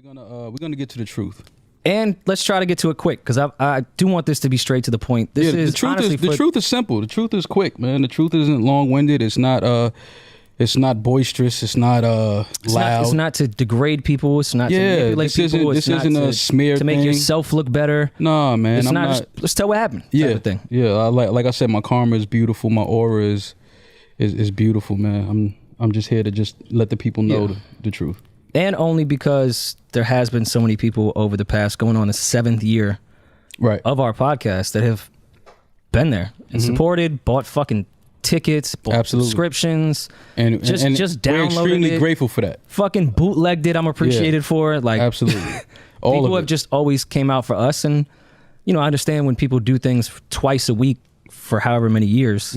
We're gonna get to the truth. And let's try to get to it quick, because I do want this to be straight to the point. This is the truth honestly the truth is simple. The truth is quick, man. The truth isn't long-winded. It's not boisterous. It's not loud. It's not to degrade people. It's not to manipulate people. This isn't a smear to make thing. Yourself look better. No, man. It's not just let's tell what happened. Yeah, type of thing. Yeah. Like I said, my karma is beautiful. My aura is beautiful, man. I'm just here to just let the people know the truth. And only because there has been so many people over the past, going on the 7th year of our podcast, that have been there and supported, bought fucking tickets, bought subscriptions, and just downloaded we're extremely it, grateful for that. Fucking bootlegged it. I'm appreciated for it. Like, absolutely. People have just always came out for us. And, I understand when people do things twice a week for however many years,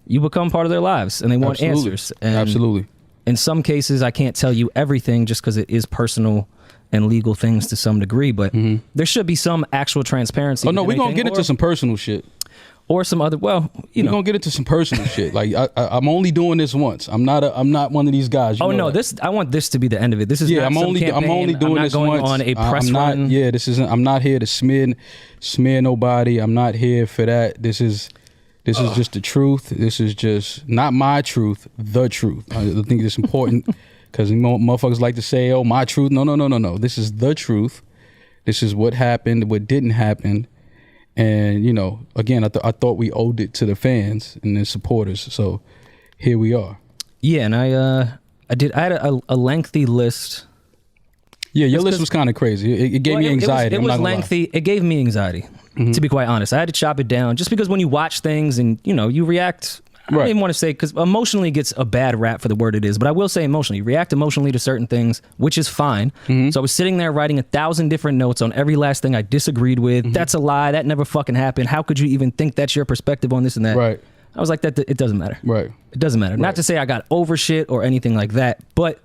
you become part of their lives and they want answers. And absolutely. In some cases, I can't tell you everything just because it is personal and legal things to some degree, but there should be some actual transparency. Oh no, we're gonna get into some personal shit. Or some other, we're gonna get into some personal shit. Like I'm only doing this once. I'm not one of these guys. Oh no, I want this to be the end of it. This is not I'm only doing this going once. on a press run. I'm not here to smear nobody. I'm not here for that. This is just the truth. This is just not my truth, the truth. I think it's important because motherfuckers like to say, oh, my truth. No. This is the truth. This is what happened, what didn't happen. And, again, I thought we owed it to the fans and the supporters. So here we are. Yeah, and I had a lengthy list. Yeah, your list was kind of crazy. It gave me anxiety. It was lengthy. It gave me anxiety, to be quite honest. I had to chop it down just because when you watch things and, you react, I don't even want to say, because emotionally gets a bad rap for the word it is, but I will say emotionally. You react emotionally to certain things, which is fine. So I was sitting there writing 1,000 different notes on every last thing I disagreed with. That's a lie. That never fucking happened. How could you even think that's your perspective on this and that? Right. I was like, that it doesn't matter. Right. It doesn't matter. Right. Not to say I got over shit or anything like that, but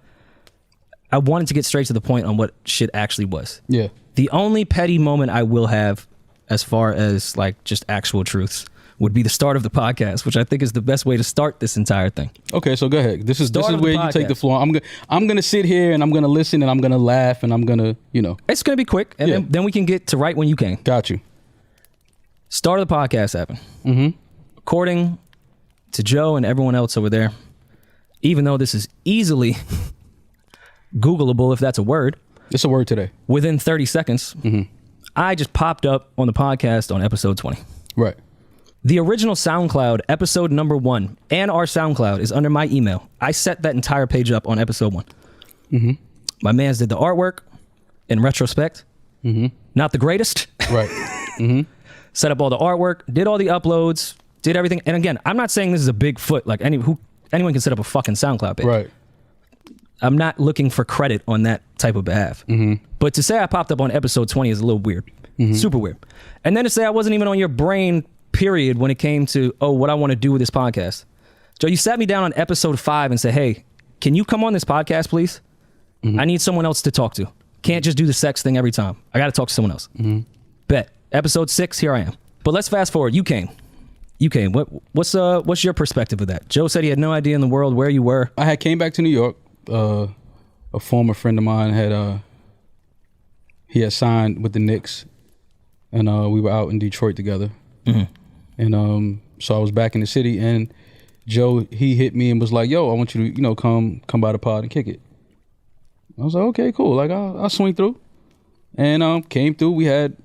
I wanted to get straight to the point on what shit actually was. Yeah. The only petty moment I will have as far as like just actual truths would be the start of the podcast, which I think is the best way to start this entire thing. Okay, so go ahead. This is where you take the floor. I'm gonna sit here and I'm gonna listen and I'm gonna laugh and I'm gonna, It's gonna be quick, and then we can get to right when you can. Got you. Start of the podcast happened. According to Joe and everyone else over there, even though this is easily Googleable, if that's a word. It's a word today. Within 30 seconds, I just popped up on the podcast on episode 20. Right. The original SoundCloud, episode number 1, and our SoundCloud is under my email. I set that entire page up on episode 1. My mans did the artwork. In retrospect, not the greatest. Right. Set up all the artwork, did all the uploads, did everything. And again, I'm not saying this is a big foot. Like anyone can set up a fucking SoundCloud page. Right. I'm not looking for credit on that type of behalf. But to say I popped up on episode 20 is a little weird. Super weird. And then to say I wasn't even on your brain, period, when it came to, what I want to do with this podcast. Joe, you sat me down on episode 5 and said, hey, can you come on this podcast, please? I need someone else to talk to. Can't just do the sex thing every time. I got to talk to someone else. Bet. Episode 6, here I am. But let's fast forward. You came. What's your perspective of that? Joe said he had no idea in the world where you were. I had came back to New York. A former friend of mine had signed with the Knicks, and we were out in Detroit together. And so I was back in the city, and Joe, he hit me and was like, yo, I want you to come by the pod and kick it. I was like, okay, cool, like I'll swing through. And came through. We had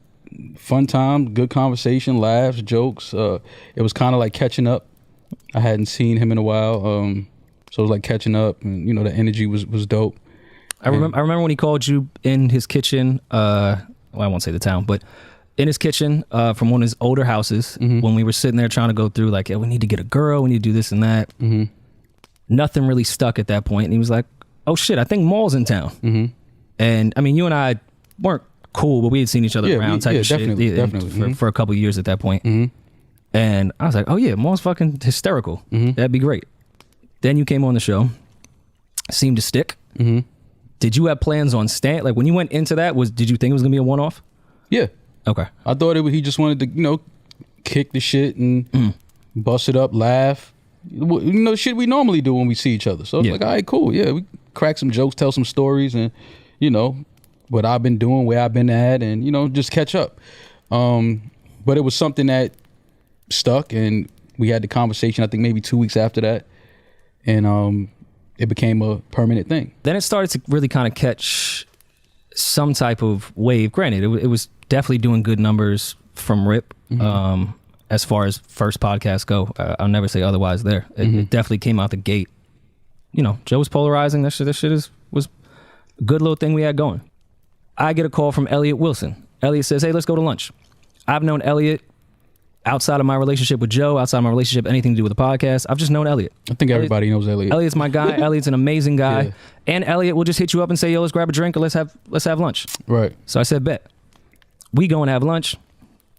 fun time, good conversation, laughs, jokes. It was kind of like catching up. I hadn't seen him in a while, so it was like catching up, and the energy was dope. I remember when he called you in his kitchen. I won't say the town, but in his kitchen from one of his older houses, when we were sitting there trying to go through like, we need to get a girl, we need to do this and that. Nothing really stuck at that point, and he was like, oh shit, I think Maul's in town. And I mean, you and I weren't cool, but we had seen each other around type of definitely, shit definitely. For a couple of years at that point. And I was like, oh yeah, Maul's fucking hysterical. That'd be great. Then you came on the show, seemed to stick. Did you have plans on stand? Like when you went into that, did you think it was gonna be a one-off? Yeah. Okay. I thought he just wanted to, kick the shit and bust it up, laugh. Shit we normally do when we see each other. So I was like, all right, cool. Yeah, we crack some jokes, tell some stories, and, what I've been doing, where I've been at, and, you know, just catch up. But it was something that stuck, and we had the conversation, I think maybe 2 weeks after that. And it became a permanent thing. Then it started to really kind of catch some type of wave. Granted, it was definitely doing good numbers from rip. As far as first podcasts go, I'll never say otherwise there. It definitely came out the gate. You know, Joe was polarizing. That shit was a good little thing we had going. I get a call from Elliot Wilson. Elliot says, hey, let's go to lunch. I've known Elliot outside of my relationship with Joe, outside of my relationship, anything to do with the podcast. I've just known Elliot. I think everybody knows Elliot. Elliot's my guy. Elliot's an amazing guy. Yeah. And Elliot will just hit you up and say, yo, let's grab a drink or let's have lunch. Right. So I said, bet. We go and have lunch.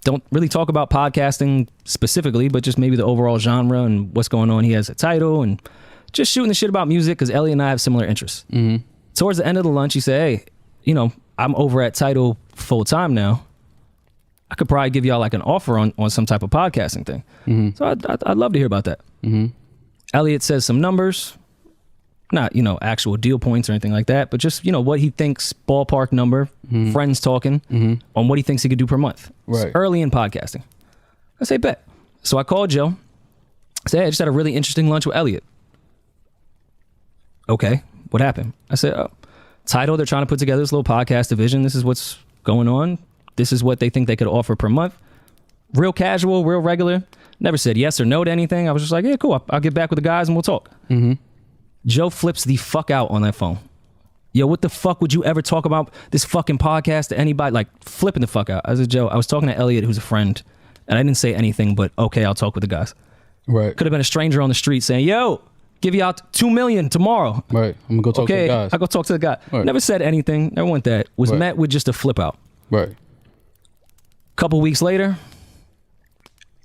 Don't really talk about podcasting specifically, but just maybe the overall genre and what's going on. He has a title and just shooting the shit about music because Elliot and I have similar interests. Towards the end of the lunch, he said, hey, you know, I'm over at Title full time now. I could probably give y'all like an offer on some type of podcasting thing. So I'd love to hear about that. Elliot says some numbers, not, you know, actual deal points or anything like that, but just, you know, what he thinks ballpark number, friends talking on what he thinks he could do per month. Right. It's early in podcasting. I say, bet. So I called Joe. I said, hey, I just had a really interesting lunch with Elliot. Okay, what happened? I said, oh, Title, they're trying to put together this little podcast division. This is what's going on. This is what they think they could offer per month. Real casual, real regular. Never said yes or no to anything. I was just like, yeah, cool. I'll get back with the guys and we'll talk. Joe flips the fuck out on that phone. Yo, what the fuck would you ever talk about this fucking podcast to anybody? Like, flipping the fuck out. I said, Joe, I was talking to Elliot, who's a friend, and I didn't say anything but, okay, I'll talk with the guys. Right. Could have been a stranger on the street saying, yo, give you out $2 million tomorrow. Right. I'm gonna go talk to the guys. I go talk to the guy. Right. Never said anything. Never went that. Was met with just a flip out. Right. Couple weeks later,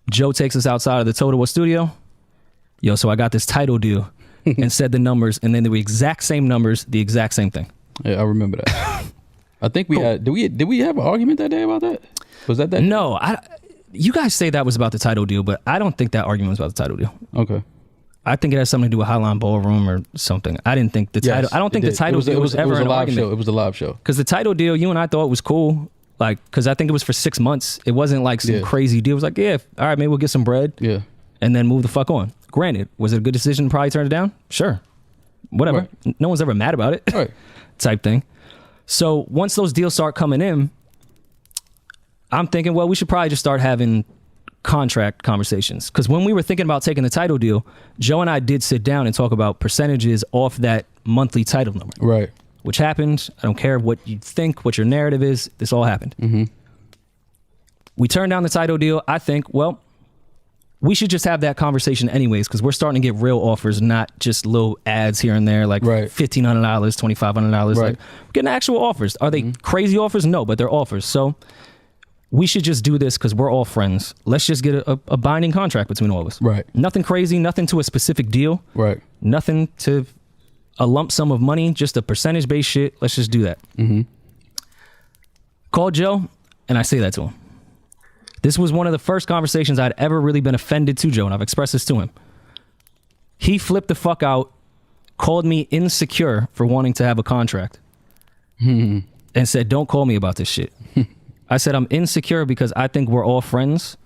Joe takes us outside of the Totowa studio. Yo, so I got this Title deal and said the numbers, and then they were exact same numbers, the exact same thing. Yeah, I remember that. I think we had. Did we have an argument that day about that? Was that? No, you guys say that was about the Title deal, but I don't think that argument was about the Title deal. Okay. I think it has something to do with Highline Ballroom or something. I didn't think the Title. I don't think the Title deal was ever a an live argument. show. It was a live show. Because the Title deal, you and I thought was cool. Like, because I think it was for 6 months. It wasn't like some crazy deal. It was like, yeah, all right, maybe we'll get some bread. Yeah. And then move the fuck on. Granted, was it a good decision to probably turn it down? Sure. Whatever. Right. No one's ever mad about it. Right. Type thing. So once those deals start coming in, I'm thinking, well, we should probably just start having contract conversations. Because when we were thinking about taking the Title deal, Joe and I did sit down and talk about percentages off that monthly Title number. Right. Which happened. I don't care what you think, what your narrative is. This all happened. We turned down the Title deal. I think, well, we should just have that conversation anyways, because we're starting to get real offers, not just little ads here and there, like $1,500, $2,500. Like, we're getting actual offers. Are they crazy offers? No, but they're offers. So we should just do this because we're all friends. Let's just get a binding contract between all of us. Right. Nothing crazy, nothing to a specific deal. Right. Nothing to a lump sum of money, just a percentage-based shit. Let's just do that. Call Joe, and I say that to him. This was one of the first conversations I'd ever really been offended to Joe, and I've expressed this to him. He flipped the fuck out, called me insecure for wanting to have a contract, and said, don't call me about this shit. I said, I'm insecure because I think we're all friends,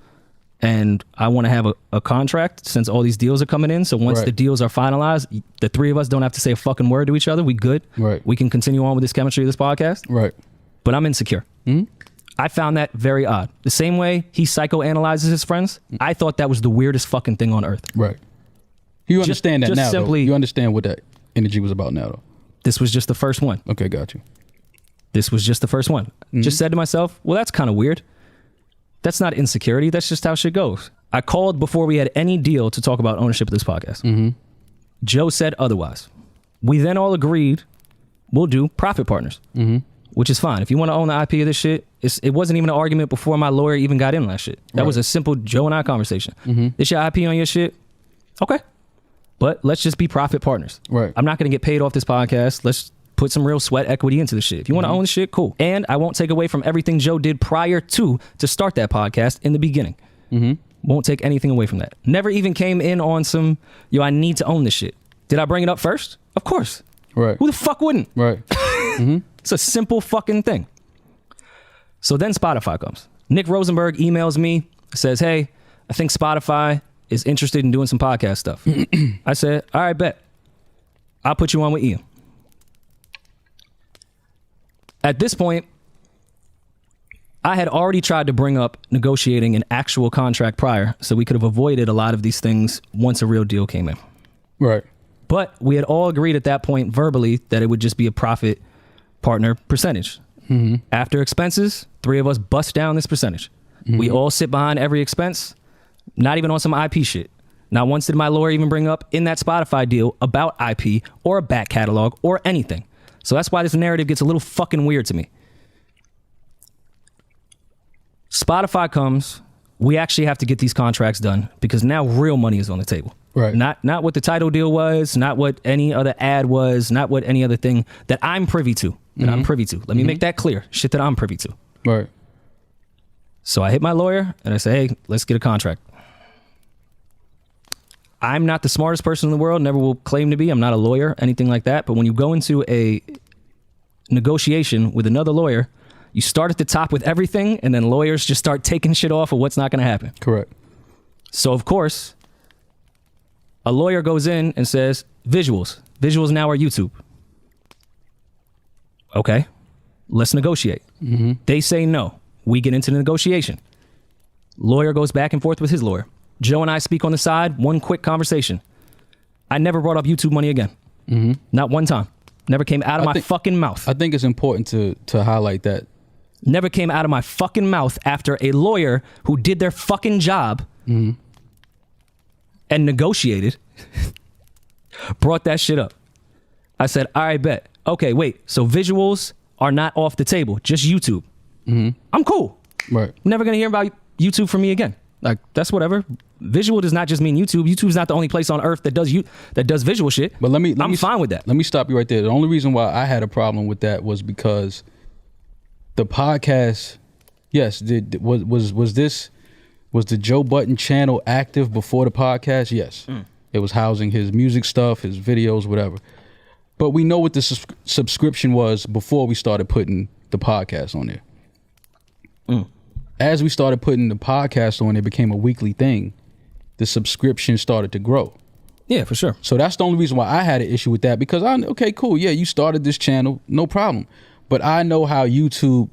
and I want to have a contract since all these deals are coming in. So once the deals are finalized, the three of us don't have to say a fucking word to each other. We good. Right. We can continue on with this chemistry of this podcast. Right. But I'm insecure. I found that very odd. The same way he psychoanalyzes his friends, I thought that was the weirdest fucking thing on earth. Right. You understand that now, simply, though. You understand what that energy was about now, though. This was just the first one. Okay, got you. This was just the first one. Just said to myself, well, that's kind of weird. That's not insecurity. That's just how shit goes. I called before we had any deal to talk about ownership of this podcast. Joe said otherwise. We then all agreed we'll do profit partners, which is fine. If you want to own the IP of this shit, it wasn't even an argument before my lawyer even got in on that shit. That was a simple Joe and I conversation. This your IP on your shit? Okay. But let's just be profit partners. Right. I'm not going to get paid off this podcast. Let's put some real sweat equity into the shit. If you want to own the shit, cool. And I won't take away from everything Joe did prior to start that podcast in the beginning. Won't take anything away from that. Never even came in on some, yo, I need to own this shit. Did I bring it up first? Of course. Right. Who the fuck wouldn't? Right. It's a simple fucking thing. So then Spotify comes. Nick Rosenberg emails me, says, hey, I think Spotify is interested in doing some podcast stuff. I said, all right, bet. I'll put you on with Ian. At this point, I had already tried to bring up negotiating an actual contract prior, so we could have avoided a lot of these things once a real deal came in. Right. But we had all agreed at that point verbally that it would just be a profit partner percentage. Mm-hmm. After expenses, 3 of us bust down this percentage. Mm-hmm. We all sit behind every expense, not even on some IP shit. Not once did my lawyer even bring up in that Spotify deal about IP or a back catalog or anything. So that's why this narrative gets a little fucking weird to me. Spotify comes, we actually have to get these contracts done because now real money is on the table. Right. Not what the title deal was, not what any other ad was, not what any other thing that I'm privy to. Let me make that clear. Shit that I'm privy to. Right. So I hit my lawyer and I say, hey, let's get a contract. I'm not the smartest person in the world, never will claim to be. I'm not a lawyer, anything like that. But when you go into a negotiation with another lawyer, you start at the top with everything and then lawyers just start taking shit off of what's not going to happen. Correct. So, of course, a lawyer goes in and says, visuals. Visuals now are YouTube. Okay, let's negotiate. Mm-hmm. They say no. We get into the negotiation. Lawyer goes back and forth with his lawyer. Joe and I speak on the side, one quick conversation. I never brought up YouTube money again. Mm-hmm. Not one time. Never came out of my fucking mouth. I think it's important to highlight that. Never came out of my fucking mouth after a lawyer who did their fucking job and negotiated brought that shit up. I said, all right, bet. Okay, wait. So visuals are not off the table, just YouTube. Mm-hmm. I'm cool. Right. Never going to hear about YouTube from me again. Like, that's whatever. Visual does not just mean YouTube. YouTube's not the only place on earth that does visual shit. But I'm fine with that. Let me stop you right there. The only reason why I had a problem with that was because the podcast, yes, was the Joe Budden channel active before the podcast? Yes. It was housing his music stuff, his videos, whatever. But we know what the subscription was before we started putting the podcast on there. As we started putting the podcast on, it became a weekly thing. The subscription started to grow. Yeah, for sure. So that's the only reason why I had an issue with that, because okay, cool. Yeah, you started this channel, no problem. But I know how YouTube,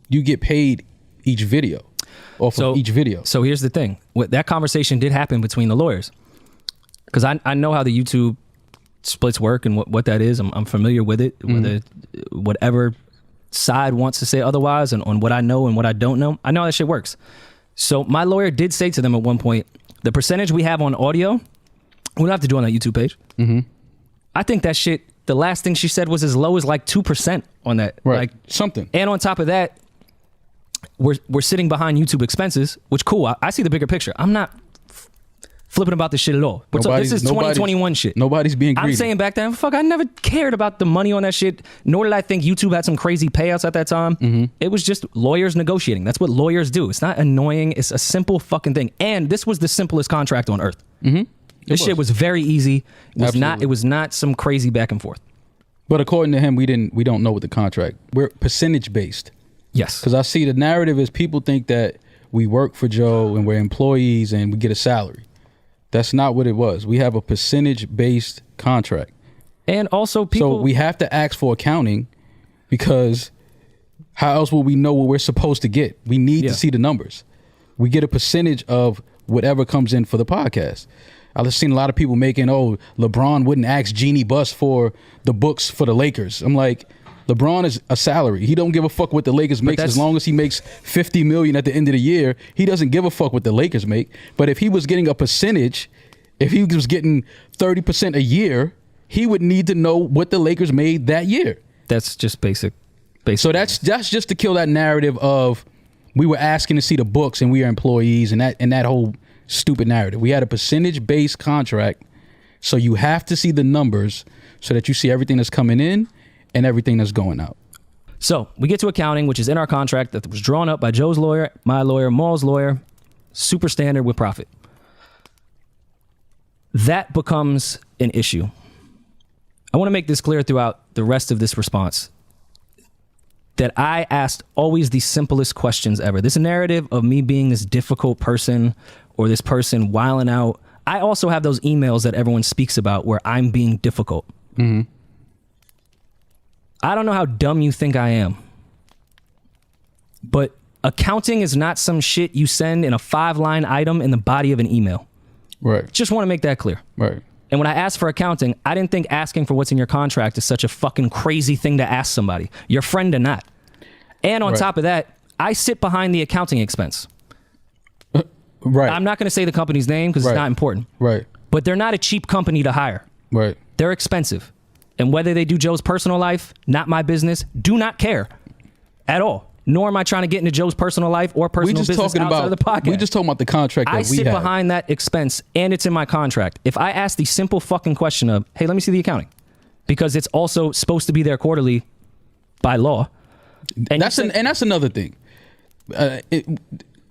you get paid each video off of each video. So here's the thing. That conversation did happen between the lawyers. Because I know how the YouTube splits work and what that is. I'm familiar with it. Whether whatever side wants to say otherwise and on what I know and what I don't know, I know how that shit works. So my lawyer did say to them at one point, the percentage we have on audio, we don't have to do on that YouTube page. Mm-hmm. I think that shit, the last thing she said was as low as like 2% on that. Right. Like something. And on top of that, we're sitting behind YouTube expenses, which cool. I see the bigger picture. I'm not flipping about this shit at all. This is 2021 shit. Nobody's being greedy. I'm saying back then, fuck, I never cared about the money on that shit, nor did I think YouTube had some crazy payouts at that time. Mm-hmm. It was just lawyers negotiating. That's what lawyers do. It's not annoying. It's a simple fucking thing. And this was the simplest contract on earth. Mm-hmm. This shit was very easy. It was not some crazy back and forth. But according to him, we don't know what the contract. We're percentage based. Yes. Because I see the narrative is people think that we work for Joe and we're employees and we get a salary. That's not what it was. We have a percentage-based contract. And also people... So we have to ask for accounting because how else will we know what we're supposed to get? We need to see the numbers. We get a percentage of whatever comes in for the podcast. I've seen a lot of people making, LeBron wouldn't ask Jeannie Buss for the books for the Lakers. I'm like, LeBron is a salary. He don't give a fuck what the Lakers makes as long as he makes $50 million at the end of the year. He doesn't give a fuck what the Lakers make. But if he was getting a percentage, if he was getting 30% a year, he would need to know what the Lakers made that year. That's just basic. So that's just to kill that narrative of we were asking to see the books and we are employees and that whole stupid narrative. We had a percentage-based contract, so you have to see the numbers so that you see everything that's coming in and everything that's going out. So we get to accounting, which is in our contract that was drawn up by Joe's lawyer, my lawyer, Maul's lawyer, super standard with profit. That becomes an issue. I want to make this clear throughout the rest of this response. that I asked always the simplest questions ever. This narrative of me being this difficult person or this person wilding out. I also have those emails that everyone speaks about where I'm being difficult. Mm-hmm. I don't know how dumb you think I am, but accounting is not some shit you send in a 5-line item in the body of an email. Right. Just want to make that clear. Right. And when I asked for accounting, I didn't think asking for what's in your contract is such a fucking crazy thing to ask somebody, your friend or not. And on top of that, I sit behind the accounting expense. Right. I'm not going to say the company's name because it's not important. Right. But they're not a cheap company to hire. Right. They're expensive. And whether they do Joe's personal life, not my business, do not care at all. Nor am I trying to get into Joe's personal life or personal business outside of the podcast. We just talking about the contract that we have. I sit behind that expense and it's in my contract. If I ask the simple fucking question of, hey, let me see the accounting, because it's also supposed to be there quarterly by law. And that's another thing.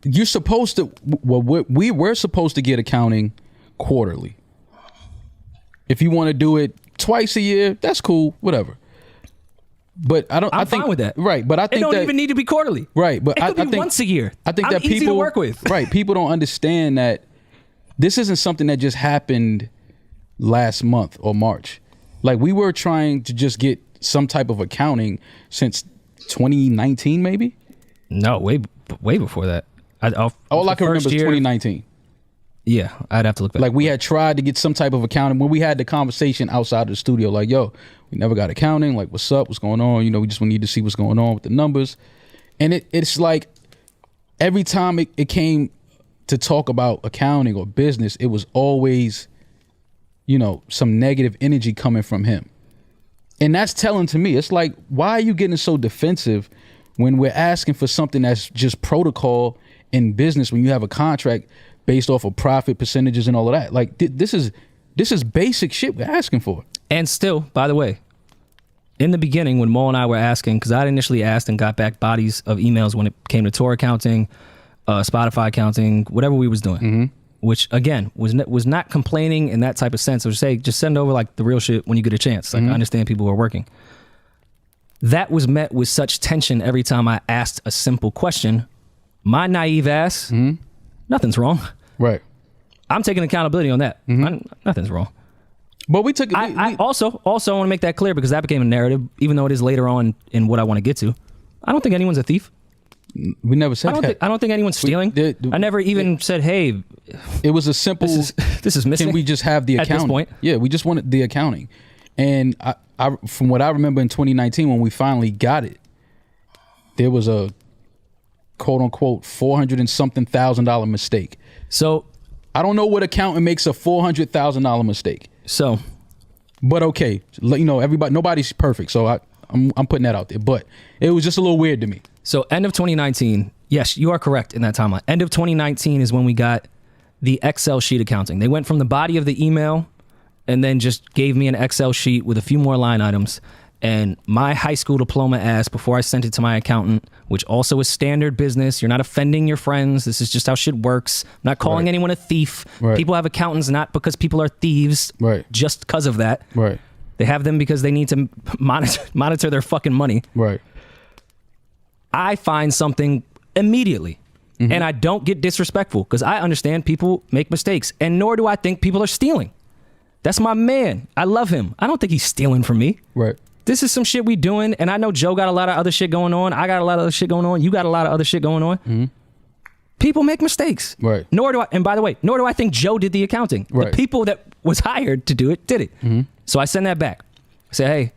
You're supposed to. Well, we're supposed to get accounting quarterly. If you want to do it twice a year, that's cool. Whatever. But I think fine with that. Right, but I think it don't even need to be quarterly. Right, but it could be once a year. I think that easy people to work with. Right, people don't understand that this isn't something that just happened last month or March. Like, we were trying to just get some type of accounting since 2019, maybe. No, way before that. All I can remember is 2019. Yeah, I'd have to look back. Like, we had tried to get some type of accounting when we had the conversation outside of the studio. Like, yo, we never got accounting. Like, what's up? What's going on? You know, we just need to see what's going on with the numbers. And it's like every time it came to talk about accounting or business, it was always, you know, some negative energy coming from him. And that's telling to me. It's like, why are you getting so defensive when we're asking for something that's just protocol in business when you have a contract based off of profit percentages and all of that? Like, this is basic shit we're asking for. And still, by the way, in the beginning when Mo and I were asking, because I initially asked and got back bodies of emails when it came to tour accounting, Spotify accounting, whatever we was doing, which again was not complaining in that type of sense. It was say, just send over like the real shit when you get a chance. Like, I understand people who are working. That was met with such tension every time I asked a simple question. My naive ass, nothing's wrong. Right. I'm taking accountability on that. Nothing's wrong. But we took. I also want to make that clear, because that became a narrative, even though it is later on in what I want to get to. I don't think anyone's a thief. We never said that. I don't think anyone's stealing. I never even said, hey. It was a simple. This is missing. Can we just have the accounting? At this point. Yeah, we just wanted the accounting. And I from what I remember in 2019 when we finally got it, there was a quote unquote $400 and something thousand mistake. So I don't know what accountant makes a $400,000 mistake. So, but okay, you know, nobody's perfect. So I'm putting that out there, but it was just a little weird to me. So end of 2019, yes, you are correct in that timeline. End of 2019 is when we got the Excel sheet accounting. They went from the body of the email and then just gave me an Excel sheet with a few more line items. And my high school diploma asked before I sent it to my accountant, which also is standard business. You're not offending your friends. This is just how shit works. I'm not calling anyone a thief. Right. People have accountants not because people are thieves, just because of that. Right. They have them because they need to monitor their fucking money. Right. I find something immediately, and I don't get disrespectful, because I understand people make mistakes, and nor do I think people are stealing. That's my man. I love him. I don't think he's stealing from me. Right. This is some shit we doing, and I know Joe got a lot of other shit going on. I got a lot of other shit going on. You got a lot of other shit going on. People make mistakes. Right. Nor do I, and by the way, nor do I think Joe did the accounting. Right. The people that was hired to do it did it. So I send that back. I say, hey,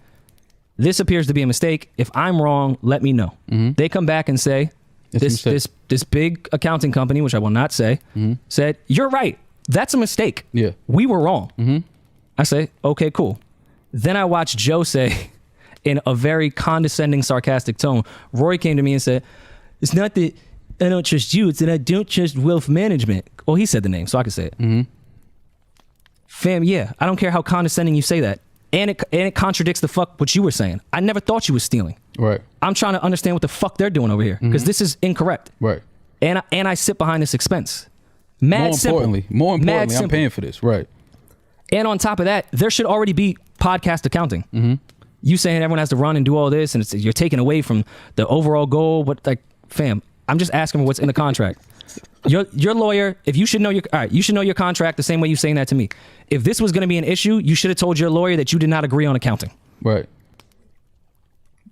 this appears to be a mistake. If I'm wrong, let me know. They come back and say, this big accounting company, which I will not say, said, you're right. That's a mistake. Yeah. We were wrong. I say, okay, cool. Then I watch Joe say, in a very condescending, sarcastic tone, Rory came to me and said, it's not that I don't trust you, it's that I don't trust wealth management. Well, he said the name, so I could say it. Fam, yeah, I don't care how condescending you say that. And it contradicts the fuck what you were saying. I never thought you was stealing. Right. I'm trying to understand what the fuck they're doing over here, because this is incorrect. Right. And I sit behind this expense. More importantly, I'm paying for this. Right. And on top of that, there should already be podcast accounting. You saying everyone has to run and do all this, and you're taking away from the overall goal. What, like, fam? I'm just asking what's in the contract. Your lawyer, if you should know you should know your contract the same way you're saying that to me. If this was going to be an issue, you should have told your lawyer that you did not agree on accounting. Right.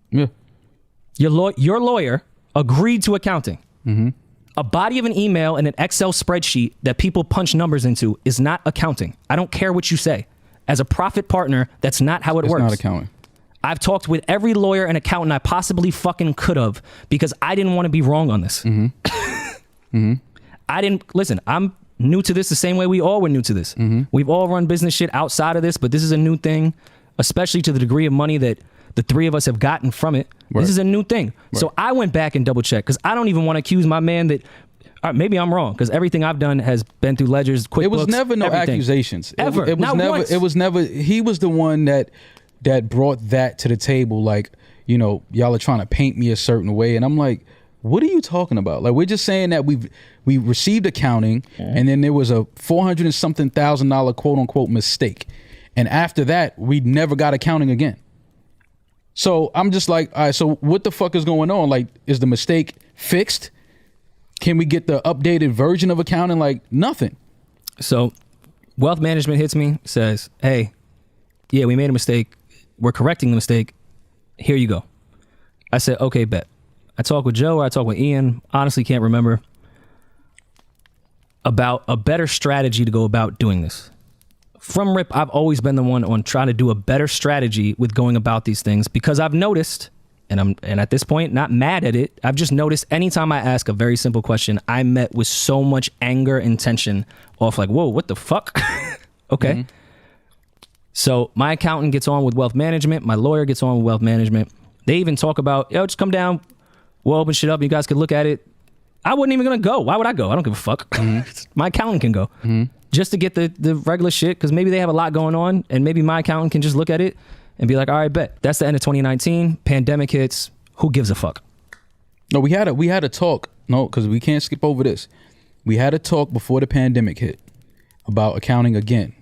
Yeah. Your lawyer agreed to accounting. Mm-hmm. A body of an email and an Excel spreadsheet that people punch numbers into is not accounting. I don't care what you say. As a profit partner, that's not how it works. It's not accounting. I've talked with every lawyer and accountant I possibly fucking could have because I didn't want to be wrong on this. Mm-hmm. Mm-hmm. I didn't listen. I'm new to this the same way we all were new to this. Mm-hmm. We've all run business shit outside of this, but this is a new thing, especially to the degree of money that the three of us have gotten from it. Right. This is a new thing. Right. So I went back and double checked because I don't even want to accuse my man that maybe I'm wrong because everything I've done has been through ledgers, QuickBooks. It was never no everything. accusations. Ever. It was Not never. once. It was never. He was the one that brought that to the table. Like, you know, y'all are trying to paint me a certain way, and I'm like, what are you talking about? Like, we're just saying that we received accounting, and then there was a $400 and something thousand quote unquote mistake, and after that we never got accounting again. So I'm just like, all right, so what the fuck is going on? Like, is the mistake fixed? Can we get the updated version of accounting? Like, nothing. So wealth management hits me, says, hey, yeah, we made a mistake. We're correcting the mistake. Here you go. I said, okay, bet. I talked with Joe or I talked with Ian. Honestly, can't remember. About a better strategy to go about doing this. From rip, I've always been the one on trying to do a better strategy with going about these things because I've noticed, and at this point not mad at it, I've just noticed anytime I ask a very simple question, I'm met with so much anger and tension off like, whoa, what the fuck? Okay. Mm-hmm. So my accountant gets on with wealth management. My lawyer gets on with wealth management. They even talk about, yo, just come down. We'll open shit up. You guys could look at it. I wasn't even going to go. Why would I go? I don't give a fuck. Mm-hmm. My accountant can go. Mm-hmm. Just to get the regular shit because maybe they have a lot going on and maybe my accountant can just look at it and be like, all right, bet. That's the end of 2019. Pandemic hits. Who gives a fuck? No, we had a talk. No, because we can't skip over this. We had a talk before the pandemic hit about accounting again.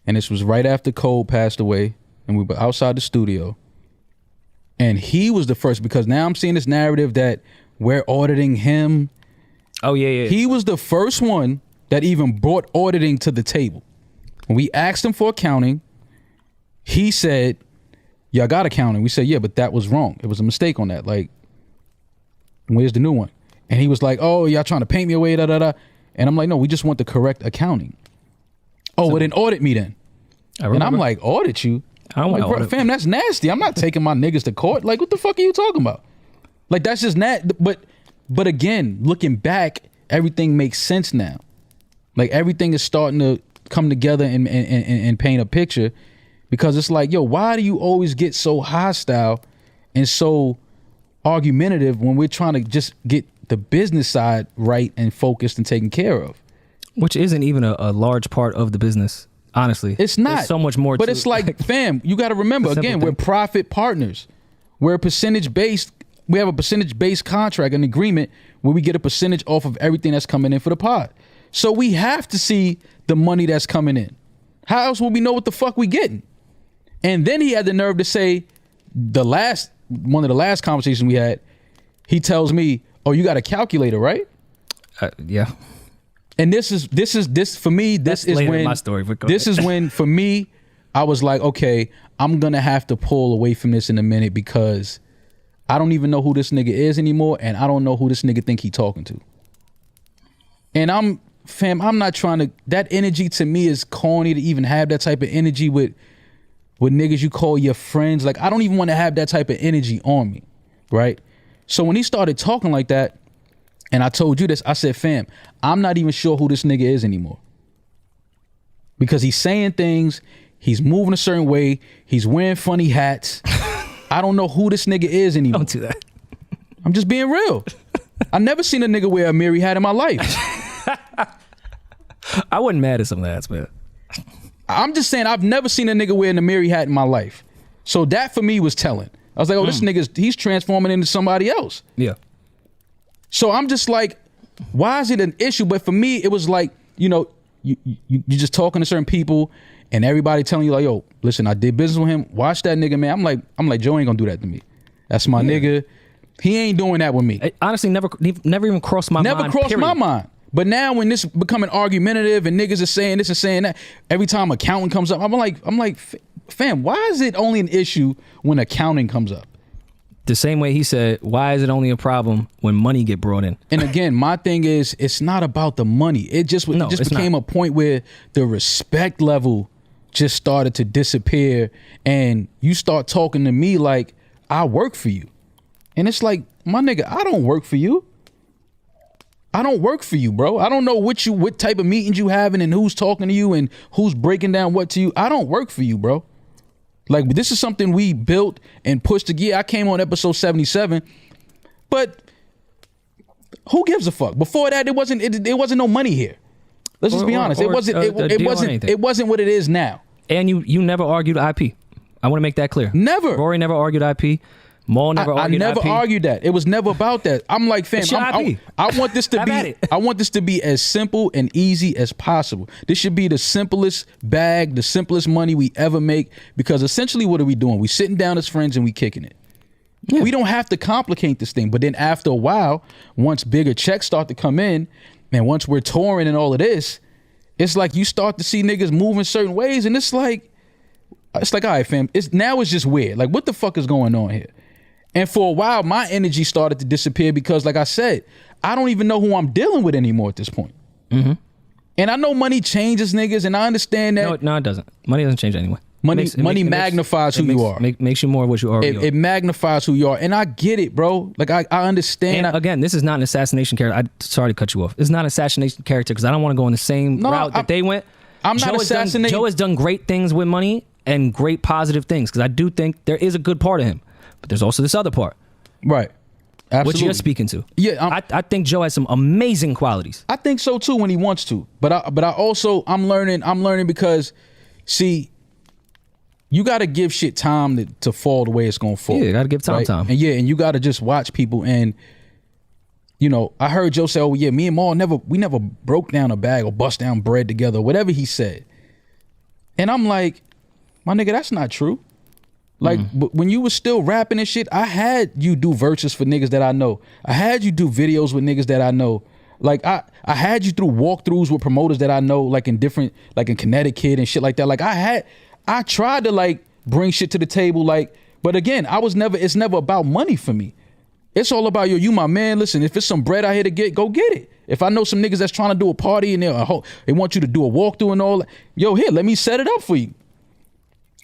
And this was right after Cole passed away and we were outside the studio. And he was the first because now I'm seeing this narrative that we're auditing him. Oh, yeah. He was the first one that even brought auditing to the table. When we asked him for accounting, he said, y'all got accounting. We said, yeah, but that was wrong. It was a mistake on that. Like, where's the new one? And he was like, oh, y'all trying to paint me away, da, da, da. And I'm like, no, we just want the correct accounting. Oh, well, then audit me then. And I'm like, audit you? I'm like, bro, fam, that's nasty. I'm not taking my niggas to court. Like, what the fuck are you talking about? Like, that's just but again, looking back, everything makes sense now. Like, everything is starting to come together and paint a picture because it's like, yo, why do you always get so hostile and so argumentative when we're trying to just get the business side right and focused and taken care of? Which isn't even a large part of the business, honestly. It's not. There's so much more but to it's like, fam, you got to remember, again, we're profit partners. We're a percentage-based. We have a percentage-based contract, an agreement where we get a percentage off of everything that's coming in for the pod. So we have to see the money that's coming in. How else will we know what the fuck we getting? And then he had the nerve to say, one of the last conversations we had, he tells me, oh, you got a calculator, right? Yeah. And this for me, this is when my story, this is when for me, I was like, okay, I'm gonna have to pull away from this in a minute because I don't even know who this nigga is anymore, and I don't know who this nigga think he talking to. And I'm not trying to. That energy to me is corny to even have that type of energy with niggas you call your friends. Like, I don't even want to have that type of energy on me, right? So when he started talking like that, and I told you this, I said, fam, I'm not even sure who this nigga is anymore. Because he's saying things, he's moving a certain way, he's wearing funny hats. I don't know who this nigga is anymore. Don't do that. I'm just being real. I never seen a nigga wear a Mary hat in my life. I wasn't mad at some of that, man. I'm just saying I've never seen a nigga wearing a Mary hat in my life. So that for me was telling. I was like, oh, this nigga's, he's transforming into somebody else. Yeah. So I'm just like, why is it an issue? But for me, it was like, you know, you just talking to certain people and everybody telling you like, yo, listen, I did business with him. Watch that nigga, man. I'm like, Joe ain't gonna do that to me. That's my nigga. He ain't doing that with me. It honestly, never even crossed my mind. Never crossed my mind. But now when this becoming argumentative and niggas are saying this and saying that, every time accounting comes up, I'm like, fam, why is it only an issue when accounting comes up? The same way he said, why is it only a problem when money get brought in? And again, my thing is, it's not about the money. It just became a point where the respect level just started to disappear, and you start talking to me like I work for you. And it's like, my nigga, I don't work for you. I don't work for you, bro. I don't know what type of meetings you having and who's talking to you and who's breaking down what to you. I don't work for you, bro. Like, this is something we built and pushed together. I came on episode 77, but who gives a fuck? Before that, it wasn't no money here. Let's just be honest. It wasn't what it is now. And you never argued IP. I want to make that clear. Never. Rory never argued IP. Maul never argued IP. I never argued that. It was never about that. I'm like, fam, I want this to be as simple and easy as possible. This should be the simplest bag, the simplest money we ever make, because essentially what are we doing? We sitting down as friends and we kicking it. Yeah. We don't have to complicate this thing. But then after a while, once bigger checks start to come in, and once we're touring and all of this, it's like you start to see niggas moving certain ways, and it's like, all right, fam, it's just weird. Like, what the fuck is going on here? And for a while, my energy started to disappear because, like I said, I don't even know who I'm dealing with anymore at this point. Mm-hmm. And I know money changes niggas, and I understand that. No, it doesn't. Money doesn't change anyway. Money magnifies who you are. Makes you more of what you already are. It magnifies who you are. And I get it, bro. Like, I understand. And again, this is not an assassination character. Sorry to cut you off. It's not an assassination character because I don't want to go in the same route that they went. I'm not assassinating. Joe has done great things with money and great positive things, because I do think there is a good part of him. But there's also this other part. Right. Absolutely. What you're speaking to. Yeah. I think Joe has some amazing qualities. I think so too when he wants to. But I also, I'm learning because, see, you got to give shit time to fall the way it's going to fall. Yeah, you got to give time. And and you got to just watch people. And, you know, I heard Joe say, oh yeah, me and Maul never broke down a bag or bust down bread together, whatever he said. And I'm like, my nigga, that's not true. Like, when you was still rapping and shit, I had you do verses for niggas that I know. I had you do videos with niggas that I know. Like, I had you through walkthroughs with promoters that I know, like in Connecticut and shit like that. Like, I tried to like bring shit to the table, like, but again, it's never about money for me. It's all about, you my man. Listen, if it's some bread out here to get, go get it. If I know some niggas that's trying to do a party and they want you to do a walkthrough and all that, here, let me set it up for you.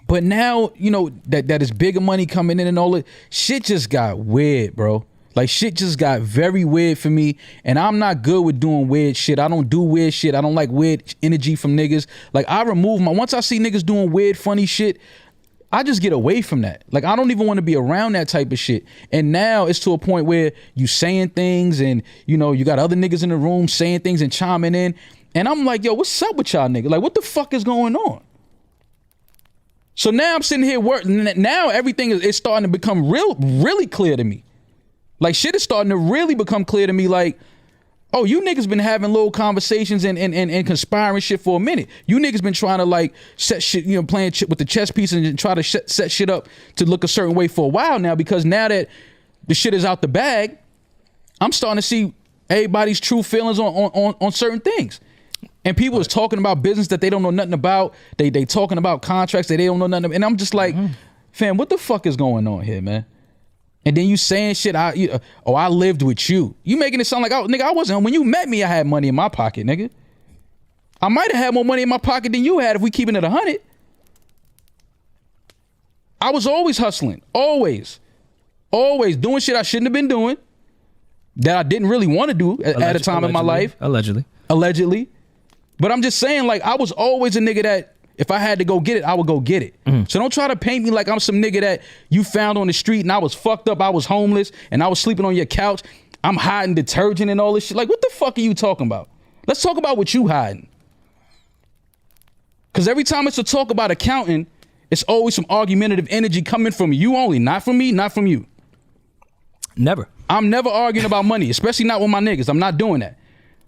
But now, you know, that is bigger money coming in and all that. Shit just got weird, bro. Like, shit just got very weird for me. And I'm not good with doing weird shit. I don't do weird shit. I don't like weird energy from niggas. Like, once I see niggas doing weird, funny shit, I just get away from that. Like, I don't even want to be around that type of shit. And now it's to a point where you saying things and, you know, you got other niggas in the room saying things and chiming in. And I'm like, yo, what's up with y'all niggas? Like, what the fuck is going on? So now I'm sitting here working. Now everything is starting to become really clear to me. Like, shit is starting to really become clear to me. Like, oh, you niggas been having little conversations and conspiring shit for a minute. You niggas been trying to like set shit, you know, playing shit with the chess pieces and try to set shit up to look a certain way for a while now. Because now that the shit is out the bag, I'm starting to see everybody's true feelings on certain things. And people is talking about business that they don't know nothing about. They talking about contracts that they don't know nothing about. And I'm just like, fam, what the fuck is going on here, man? And then you saying shit, I lived with you. You making it sound like, nigga, I wasn't. When you met me, I had money in my pocket, nigga. I might have had more money in my pocket than you had if we keeping it 100. I was always hustling. Always doing shit I shouldn't have been doing, that I didn't really want to do at a time in my life. Allegedly. But I'm just saying, like, I was always a nigga that if I had to go get it, I would go get it. So don't try to paint me like I'm some nigga that you found on the street and I was fucked up, I was homeless, and I was sleeping on your couch. I'm hiding detergent and all this shit. Like, what the fuck are you talking about? Let's talk about what you hiding. Because every time it's a talk about accounting, it's always some argumentative energy coming from you only, not from me, not from you. Never. I'm never arguing about money, especially not with my niggas. I'm not doing that.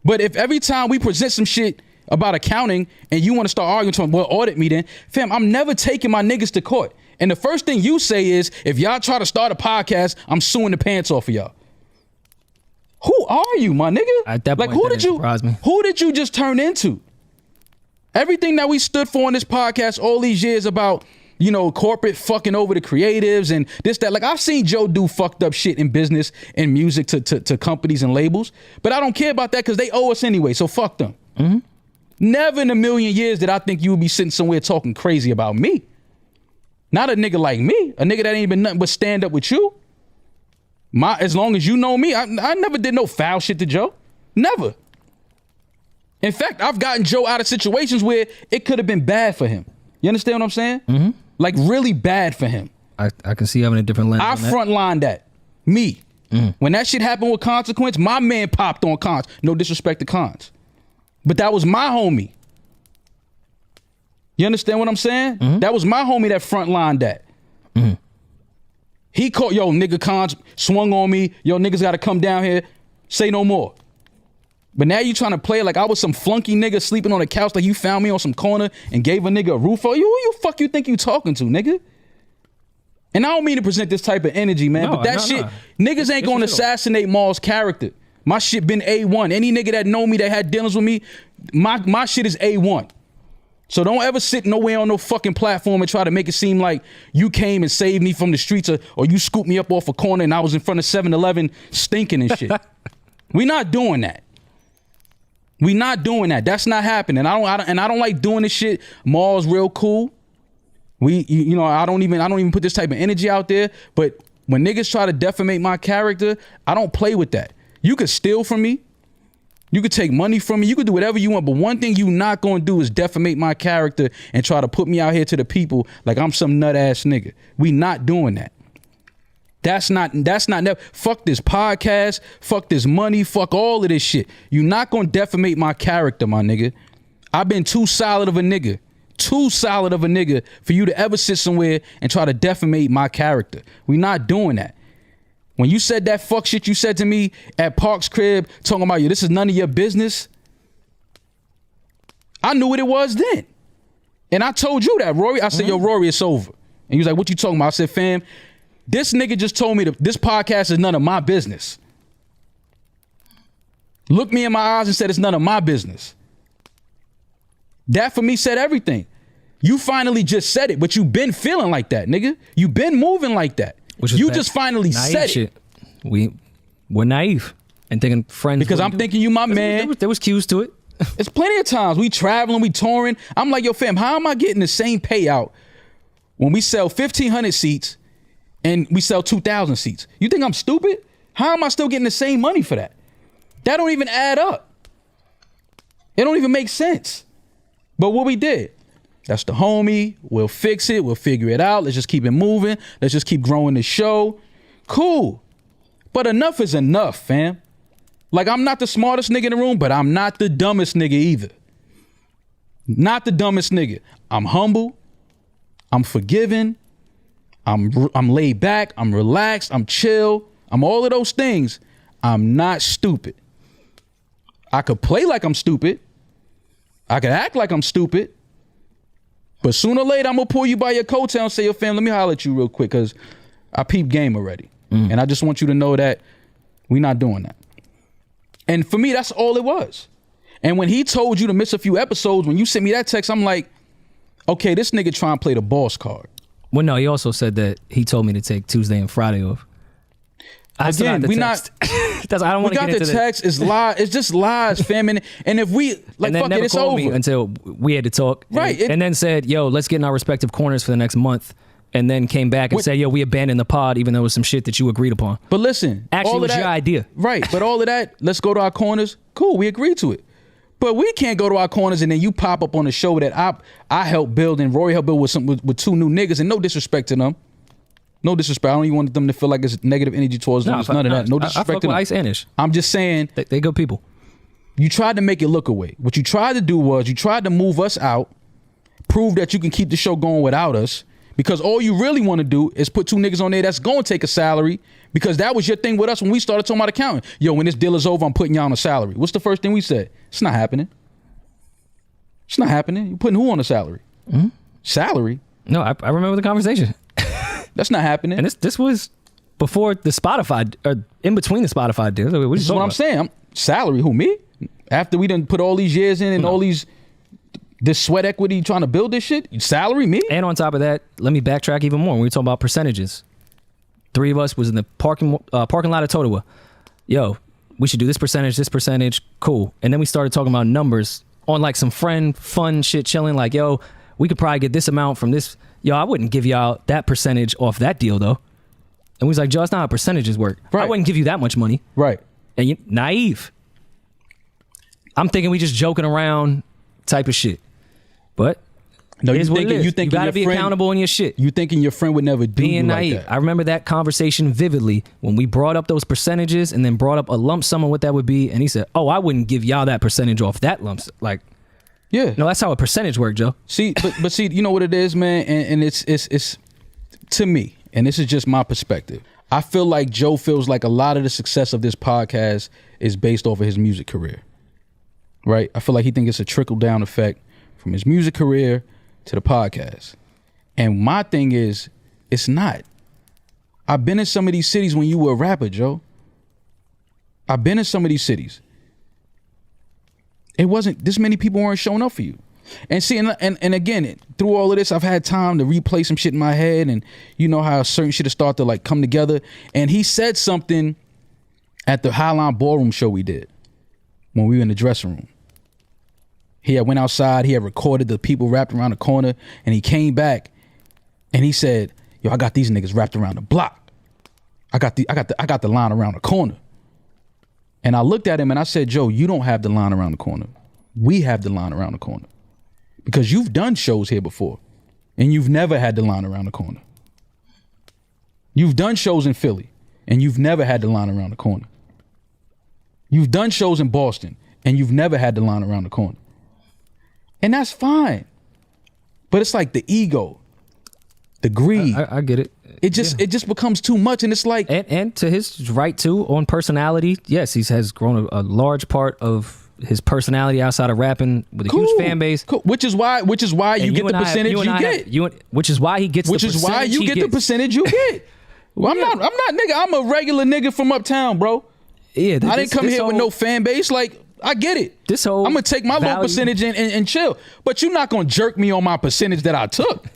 But if every time we present some shit about accounting and you want to start arguing to them, well, audit me then. Fam, I'm never taking my niggas to court. And the first thing you say is, if y'all try to start a podcast, I'm suing the pants off of y'all. Who are you, my nigga? At that point, who did you just turn into? Everything that we stood for on this podcast all these years about, you know, corporate fucking over the creatives and this, that. Like, I've seen Joe do fucked up shit in business and music to companies and labels, but I don't care about that because they owe us anyway, so fuck them. Mm-hmm. Never in a million years did I think you would be sitting somewhere talking crazy about me. Not a nigga like me, a nigga that ain't been nothing but stand up with you. As long as you know me, I never did no foul shit to Joe. Never. In fact, I've gotten Joe out of situations where it could have been bad for him. You understand what I'm saying? Mm-hmm. Like, really bad for him. I can see having a different lens. I frontlined that. Me. Mm. When that shit happened with Consequence, my man popped on Cons. No disrespect to Cons. But that was my homie. You understand what I'm saying? Mm-hmm. That was my homie that frontlined that. Mm-hmm. He called, yo, nigga, Cons swung on me. Yo, niggas got to come down here. Say no more. But now you trying to play like I was some flunky nigga sleeping on the couch, like you found me on some corner and gave a nigga a roof over you. Who you fuck you think you talking to, nigga? And I don't mean to present this type of energy, man, but that shit, niggas ain't gonna assassinate Maul's character. My shit been A1. Any nigga that know me that had dealings with me, my shit is A1. So don't ever sit nowhere on no fucking platform and try to make it seem like you came and saved me from the streets or you scooped me up off a corner and I was in front of 7-Eleven stinking and shit. We not doing that. We not doing that. That's not happening. I don't like doing this shit. Maul's real cool. You know, I don't even put this type of energy out there. But when niggas try to defamate my character, I don't play with that. You could steal from me. You could take money from me. You could do whatever you want. But one thing you not going to do is defamate my character and try to put me out here to the people like I'm some nut ass nigga. We not doing that. That's not never. Fuck this podcast. Fuck this money. Fuck all of this shit. You not going to defamate my character, my nigga. I've been too solid of a nigga. Too solid of a nigga for you to ever sit somewhere and try to defamate my character. We not doing that. When you said that fuck shit you said to me at Park's crib, talking about you, this is none of your business. I knew what it was then. And I told you that, Rory. I said, yo, Rory, it's over. And he was like, what you talking about? I said, fam, this nigga just told me that this podcast is none of my business. Looked me in my eyes and said, it's none of my business. That for me said everything. You finally just said it, but you been feeling like that, nigga. You been moving like that. You just finally said shit. We're naive and thinking friends. Because I'm thinking you my man. There was cues to it. It's plenty of times we traveling, we touring. I'm like, yo, fam, how am I getting the same payout when we sell 1,500 seats and we sell 2,000 seats? You think I'm stupid? How am I still getting the same money for that? That don't even add up. It don't even make sense. But what we did, that's the homie. We'll fix it. We'll figure it out. Let's just keep it moving. Let's just keep growing the show. Cool. But enough is enough, fam. Like, I'm not the smartest nigga in the room, but I'm not the dumbest nigga either. Not the dumbest nigga. I'm humble. I'm forgiving. I'm laid back. I'm relaxed. I'm chill. I'm all of those things. I'm not stupid. I could play like I'm stupid. I could act like I'm stupid. But sooner or later, I'm going to pull you by your coattail and say, yo, fam, let me holler at you real quick because I peep game already. And I just want you to know that we not doing that. And for me, that's all it was. And when he told you to miss a few episodes, when you sent me that text, I'm like, okay, this nigga trying to play the boss card. Well, no, he also said that he told me to take Tuesday and Friday off. Again, we not. I don't want to get into the text. It's lies. It's just lies, fam. And if we like, and fuck it, it's over. Me until we had to talk, right? And then said, "Yo, let's get in our respective corners for the next month." And then came back and said, "Yo, we abandoned the pod, even though it was some shit that you agreed upon." But listen, actually, it was your idea, right? But all of that, let's go to our corners. Cool, we agreed to it. But we can't go to our corners and then you pop up on a show that I helped build and Rory helped build with two new niggas, and no disrespect to them. No disrespect. I don't even want them to feel like it's negative energy towards them. It's none of that. No disrespect to them. Ice and Ish. I'm just saying. They good people. You tried to make it look away. What you tried to do was you tried to move us out, prove that you can keep the show going without us, because all you really want to do is put two niggas on there that's going to take a salary, because that was your thing with us when we started talking about accounting. Yo, when this deal is over, I'm putting y'all on a salary. What's the first thing we said? It's not happening. It's not happening. You putting who on the salary? Salary? No, I remember the conversation. That's not happening. And this was before the Spotify, or in between the Spotify deals. This is what I'm saying. Salary, who, me? After we done put all these years in and all this sweat equity trying to build this shit, salary, me? And on top of that, let me backtrack even more. When we talking about percentages, 3 of us was in the parking lot of Totowa. Yo, we should do this percentage, cool. And then we started talking about numbers on like some fun shit, chilling. Like, yo, we could probably get this amount from this. Yo, I wouldn't give y'all that percentage off that deal though. And we was like, Joe, that's not how percentages work. Right. I wouldn't give you that much money. Right. And you naive. I'm thinking we just joking around type of shit. But no, you gotta be accountable in your shit. You thinking your friend would never do being naive. Like that. I remember that conversation vividly when we brought up those percentages and then brought up a lump sum of what that would be. And he said, oh, I wouldn't give y'all that percentage off that lump sum. Like, yeah. No, that's how a percentage works, Joe. See, but see, you know what it is, man? And it's to me, and this is just my perspective. I feel like Joe feels like a lot of the success of this podcast is based off of his music career. Right? I feel like he thinks it's a trickle-down effect from his music career to the podcast. And my thing is, it's not. I've been in some of these cities when you were a rapper, Joe. I've been in some of these cities. It wasn't, this many people weren't showing up for you. And see, and again, through all of this, I've had time to replay some shit in my head, and you know how certain shit has started to like come together. And he said something at the Highline Ballroom show we did when we were in the dressing room. He had went outside, he had recorded the people wrapped around the corner, and he came back and he said, yo, I got these niggas wrapped around the block. I got the line around the corner. And I looked at him and I said, Joe, you don't have the line around the corner. We have the line around the corner. Because you've done shows here before and you've never had the line around the corner. You've done shows in Philly and you've never had the line around the corner. You've done shows in Boston and you've never had the line around the corner. And that's fine. But it's like the ego, the greed. I get it. It just becomes too much. And it's like, and to his right too, on personality, yes, he has grown a large part of his personality outside of rapping with a huge fan base. Cool. Which is why you get the percentage you get. Which is why he gets. Which is why you get the percentage you get. Well, I'm not nigga. I'm a regular nigga from uptown, bro. Yeah, I didn't come here with no fan base. Like, I get it. I'm gonna take my low percentage and chill. But you're not gonna jerk me on my percentage that I took.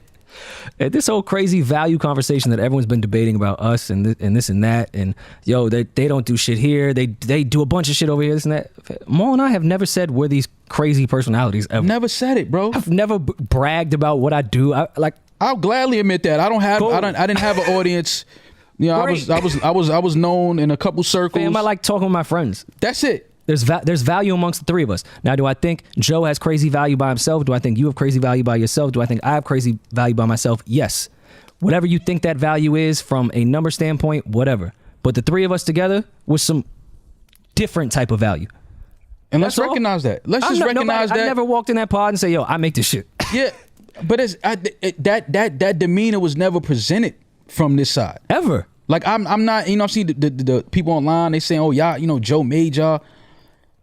This whole crazy value conversation that everyone's been debating about us and this and that, and yo, they don't do shit here. They do a bunch of shit over here, this and that. Maul and I have never said we're these crazy personalities ever. Never said it, bro. I've never bragged about what I do. I'll gladly admit that. I didn't have an audience. You know, I was known in a couple circles. Fam, I like talking with my friends. That's it. There's value amongst the three of us. Now, do I think Joe has crazy value by himself? Do I think you have crazy value by yourself? Do I think I have crazy value by myself? Yes. Whatever you think that value is from a number standpoint, whatever. But the three of us together with some different type of value. And let's recognize that. Let's just recognize that. I never walked in that pod and say, yo, I make this shit. Yeah, but that demeanor was never presented from this side. Ever. Like, I'm not, you know, I see the people online, they saying, oh, y'all, you know, Joe made y'all.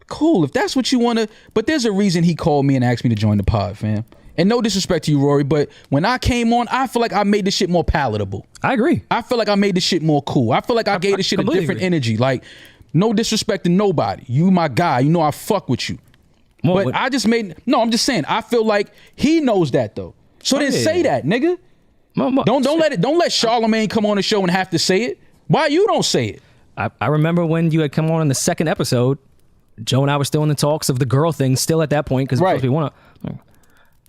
Cool, if that's what you want to, but there's a reason he called me and asked me to join the pod, fam. And no disrespect to you, Rory, but when I came on, I feel like I made this shit more palatable. I agree. I feel like I made this shit more cool. I feel like I gave this shit a different energy. Like, no disrespect to nobody. You my guy. You know I fuck with you. But I'm just saying, I feel like he knows that though. So then say that, nigga. Don't let Charlamagne come on the show and have to say it. Why you don't say it? I remember when you had come on in the second episode, Joe and I were still in the talks of the girl thing, still at that point, because we want to.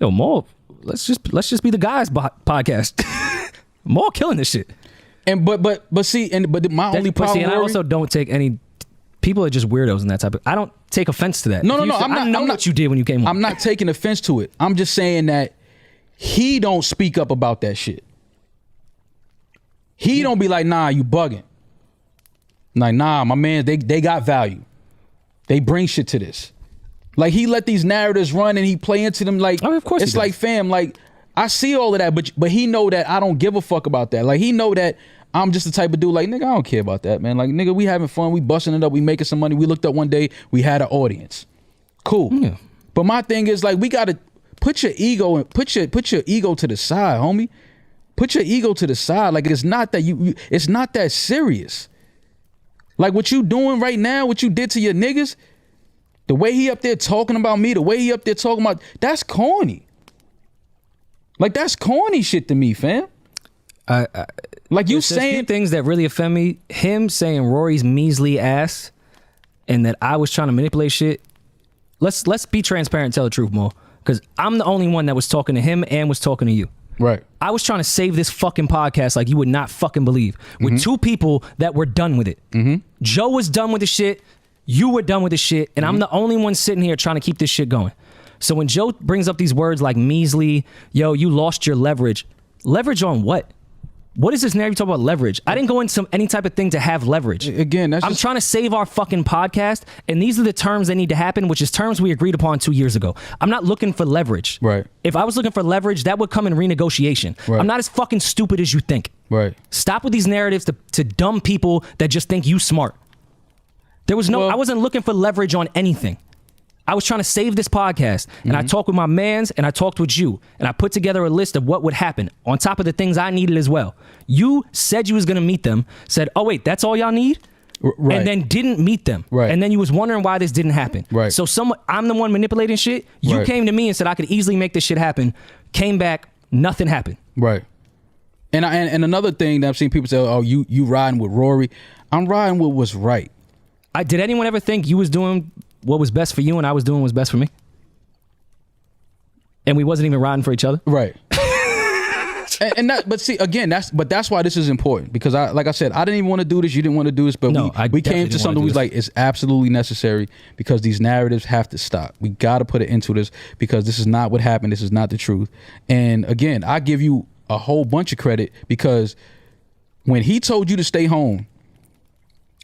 Yo, Maul, let's just be the guys podcast. Maul killing this shit. And but my only problem. And I also don't take any. People are just weirdos in that type of. I don't take offense to that. No. I'm not what you did when you came on. I'm not taking offense to it. I'm just saying that he don't speak up about that shit. He don't be like, nah, you bugging. Like, nah, my man, they got value. They bring shit to this. Like, he let these narratives run and he play into them. Like, of course it's like, fam, like, I see all of that, but he know that I don't give a fuck about that. Like, he know that I'm just the type of dude, like, nigga, I don't care about that, man. Like, nigga, we having fun, we busting it up, we making some money. We looked up one day, we had an audience. Cool. Yeah. But my thing is, like, we gotta, put your ego and put your ego to the side, homie. Put your ego to the side. Like, it's not that it's not that serious. Like, what you doing right now, what you did to your niggas, the way he up there talking about me, the way he up there talking about, that's corny. Like, that's corny shit to me, fam. Like, you saying few things that really offend me. Him saying Rory's measly ass and that I was trying to manipulate shit. Let's be transparent and tell the truth, Mo. Because I'm the only one that was talking to him and was talking to you. Right. I was trying to save this fucking podcast like you would not fucking believe. With two people that were done with it. Joe was done with the shit. You were done with the shit. And I'm the only one sitting here trying to keep this shit going. So when Joe brings up these words like measly, yo, you lost your leverage. Leverage on what? What is this narrative talking about leverage? I didn't go into any type of thing to have leverage. Again, I'm trying to save our fucking podcast, and these are the terms that need to happen, which is terms we agreed upon 2 years ago. I'm not looking for leverage. Right. If I was looking for leverage, that would come in renegotiation. Right. I'm not as fucking stupid as you think. Right. Stop with these narratives to dumb people that just think you smart. I wasn't looking for leverage on anything. I was trying to save this podcast, and I talked with my mans, and I talked with you, and I put together a list of what would happen on top of the things I needed as well. You said you was going to meet them, said, oh, wait, that's all y'all need? Right. And then didn't meet them. Right. And then you was wondering why this didn't happen. Right. So I'm the one manipulating shit. You came to me and said I could easily make this shit happen. Came back, nothing happened. Right. And another thing that I've seen people say, oh, you riding with Rory. I'm riding with what's right. Did anyone ever think you was doing what was best for you and I was doing what was best for me? And we wasn't even riding for each other? Right. But see, again, that's why this is important, because like I said, I didn't even want to do this. You didn't want to do this, but we came to something. We was like, it's absolutely necessary because these narratives have to stop. We got to put it into this because this is not what happened. This is not the truth. And again, I give you a whole bunch of credit because when he told you to stay home,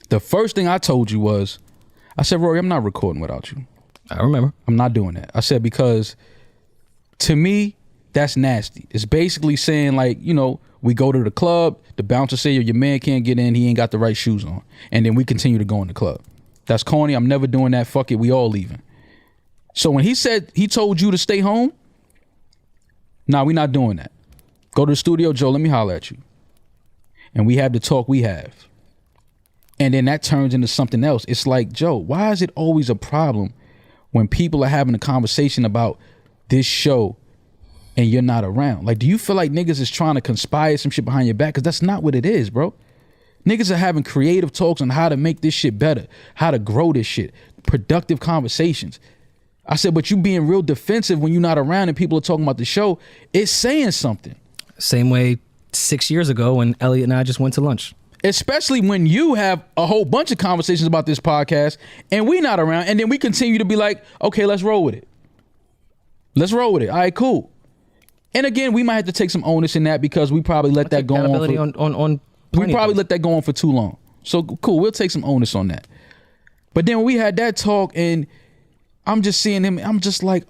the first thing I told you was, I said, Rory, I'm not recording without you. I remember. I'm not doing that. I said, because to me, that's nasty. It's basically saying, like, you know, we go to the club, the bouncer say your man can't get in, he ain't got the right shoes on. And then we continue to go in the club. That's corny. I'm never doing that. Fuck it. We all leaving. So when he said he told you to stay home, nah, we not doing that. Go to the studio, Joe, let me holler at you. And we have the talk we have. And then that turns into something else. It's like, Joe, why is it always a problem when people are having a conversation about this show and you're not around? Like, do you feel like niggas is trying to conspire some shit behind your back? Because that's not what it is, bro. Niggas are having creative talks on how to make this shit better, how to grow this shit, productive conversations. I said, but you being real defensive when you're not around and people are talking about the show, it's saying something. Same way 6 years ago when Elliot and I just went to lunch. Especially when you have a whole bunch of conversations about this podcast and we not around, and then we continue to be like, okay, let's roll with it. Let's roll with it. All right, cool. And again, we might have to take some onus in that because we probably let that go on. We probably let that go on for too long. So cool, we'll take some onus on that. But then when we had that talk and I'm just seeing him, I'm just like,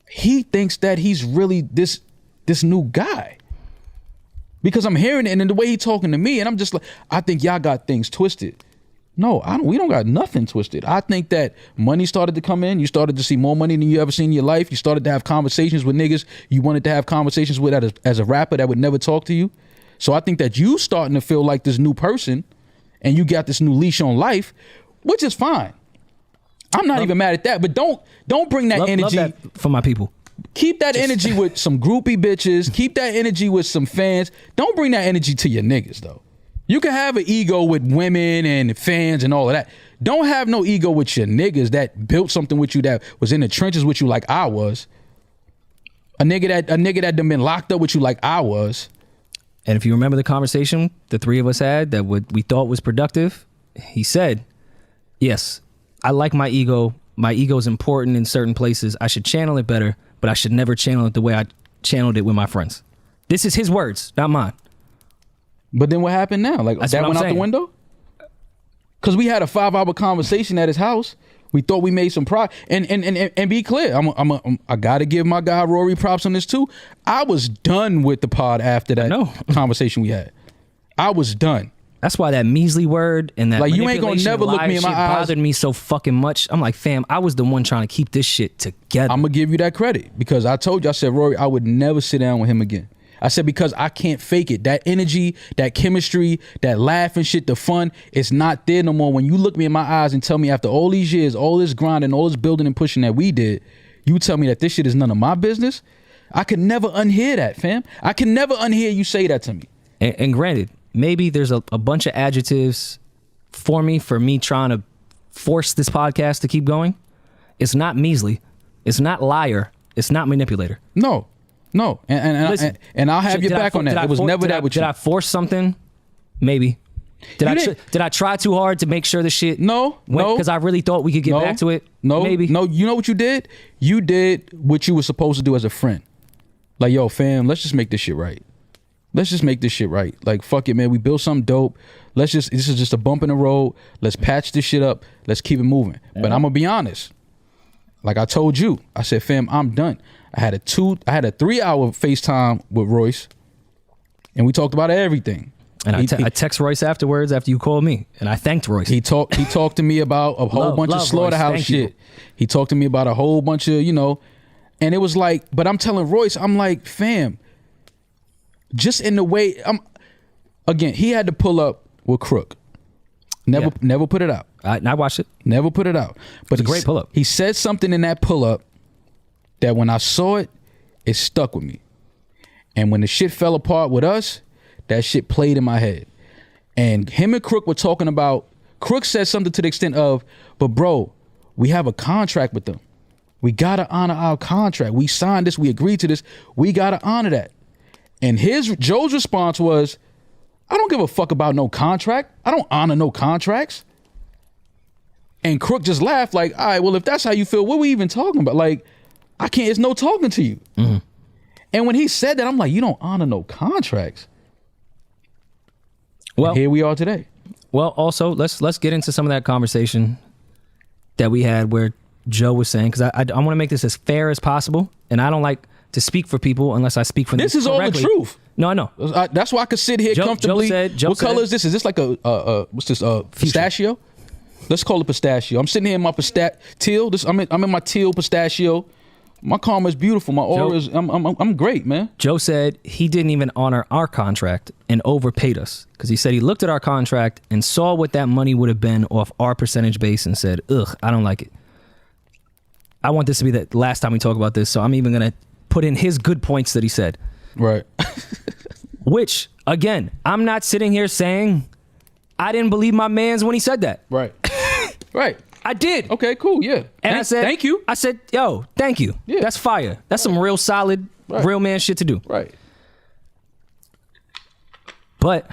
he thinks that he's really this new guy. Because I'm hearing it and then the way he talking to me, and I'm just like, I think y'all got things twisted. No, we don't got nothing twisted. I think that money started to come in. You started to see more money than you ever seen in your life. You started to have conversations with niggas you wanted to have conversations with as a rapper that would never talk to you. So I think that you starting to feel like this new person and you got this new leash on life, which is fine. I'm not even mad at that, but don't bring that energy. Love that for my people. Keep that energy with some groupie bitches. Keep that energy with some fans. Don't bring that energy to your niggas, though. You can have an ego with women and fans and all of that. Don't have no ego with your niggas that built something with you, that was in the trenches with you like I was. A nigga that done been locked up with you like I was. And if you remember the conversation the three of us had that what we thought was productive, he said, yes, I like my ego. My ego is important in certain places. I should channel it better, but I should never channel it the way I channeled it with my friends. This is his words, not mine. But then what happened now? Like, that went out the window? Because we had a 5-hour conversation at his house. We thought we made some progress. And be clear, I got to give my guy Rory props on this too. I was done with the pod after that conversation we had. I was done. That's why that measly word and that like you ain't gonna never look me in my eyes. Bothered me so fucking much. I'm like, fam, I was the one trying to keep this shit together. I'm gonna give you that credit because I told you, I said, Rory, I would never sit down with him again. I said, because I can't fake it. That energy, that chemistry, that laughing shit, the fun, it's not there no more. When you look me in my eyes and tell me after all these years, all this grinding, all this building and pushing that we did, you tell me that this shit is none of my business, I could never unhear that, fam. I can never unhear you say that to me. And granted, maybe there's a bunch of adjectives for me trying to force this podcast to keep going. It's not measly. It's not liar. It's not manipulator. No. Listen, and I'll have your back on that. It was never that with you. Did I force something? Maybe. Did I try too hard to make sure the shit No. Because I really thought we could get back to it? Maybe. No, you know what you did? You did what you were supposed to do as a friend. Like, yo, fam, let's just make this shit right. Let's just make this shit right. Like, fuck it, man. We built something dope. This is just a bump in the road. Let's patch this shit up. Let's keep it moving. Yeah. But I'm gonna be honest. Like I told you, I said, fam, I'm done. I had a 3-hour FaceTime with Royce, and we talked about everything. And I text Royce afterwards after you called me, and I thanked Royce. He talked to me about a whole bunch of slaughterhouse shit. He talked to me about a whole bunch of, and it was like, but I'm telling Royce, I'm like, fam, just in the way, again, he had to pull up with Crook. Never put it out. I watched it. Never put it out. But it's a great pull up. He said something in that pull up that when I saw it, it stuck with me. And when the shit fell apart with us, that shit played in my head. And him and Crook were talking about, Crook said something to the extent of, but bro, we have a contract with them. We gotta honor our contract. We signed this, we agreed to this, we gotta honor that. And Joe's response was, I don't give a fuck about no contract. I don't honor no contracts. And Crook just laughed like, all right, well, if that's how you feel, what are we even talking about? Like, it's no talking to you. Mm-hmm. And when he said that, I'm like, you don't honor no contracts. Well, and here we are today. Well, also, let's get into some of that conversation that we had where Joe was saying, because I want to make this as fair as possible, and I don't like to speak for people unless I speak for them. This is correctly. all the truth. No, I know. That's why I could sit here comfortably. What color is this? Is this like what's this? Pistachio? Let's call it pistachio. I'm sitting here in my teal. I'm in my teal pistachio. My karma is beautiful. My aura is. I'm great, man. Joe said he didn't even honor our contract and overpaid us because he said he looked at our contract and saw what that money would have been off our percentage base and said, "Ugh, I don't like it." I want this to be the last time we talk about this, so I'm even gonna put in his good points that he said. Right. Which, again, I'm not sitting here saying I didn't believe my mans when he said that. Right. Right. I did. Okay, cool. Yeah. And I said, thank you. I said, yo, thank you. Yeah. That's fire. That's some real solid, real man shit to do. Right. But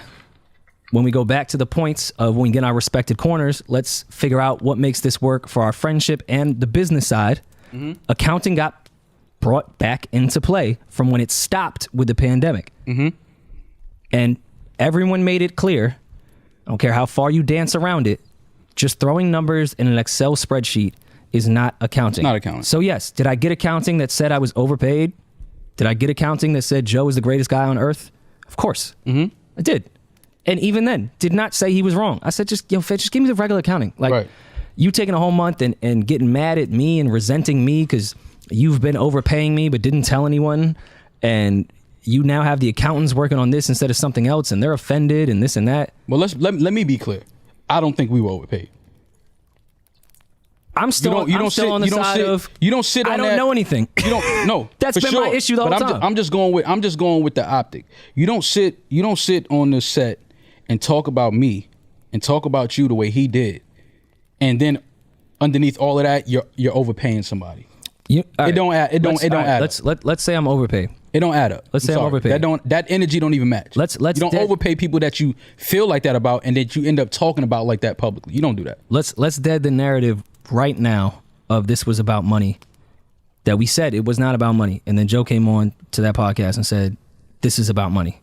when we go back to the points of when we get in our respected corners, let's figure out what makes this work for our friendship and the business side. Mm-hmm. Accounting got brought back into play from when it stopped with the pandemic. Mm-hmm. And everyone made it clear, I don't care how far you dance around it, just throwing numbers in an Excel spreadsheet is not accounting. Not accounting. So yes, did I get accounting that said I was overpaid? Did I get accounting that said Joe is the greatest guy on earth? Of course. Mm-hmm. I did. And even then, did not say he was wrong. I said, just give me the regular accounting. Like, you taking a whole month and getting mad at me and resenting me because you've been overpaying me but didn't tell anyone, and you now have the accountants working on this instead of something else, and they're offended and this and that. Well, let me be clear. I don't think we were overpaid. I'm still on the side of you don't sit on I that. don't know anything. You don't know. That's been my issue the whole time. I'm just going with the optic. You don't sit on the set and talk about me and talk about you the way he did, and then underneath all of that, you're overpaying somebody. It don't add up. Let's say I'm overpaid. It don't add up. Let's say I'm overpaid. That energy don't even match. You don't overpay people that you feel like that about and that you end up talking about like that publicly. You don't do that. Let's dead the narrative right now of this was about money. That we said it was not about money, and then Joe came on to that podcast and said this is about money.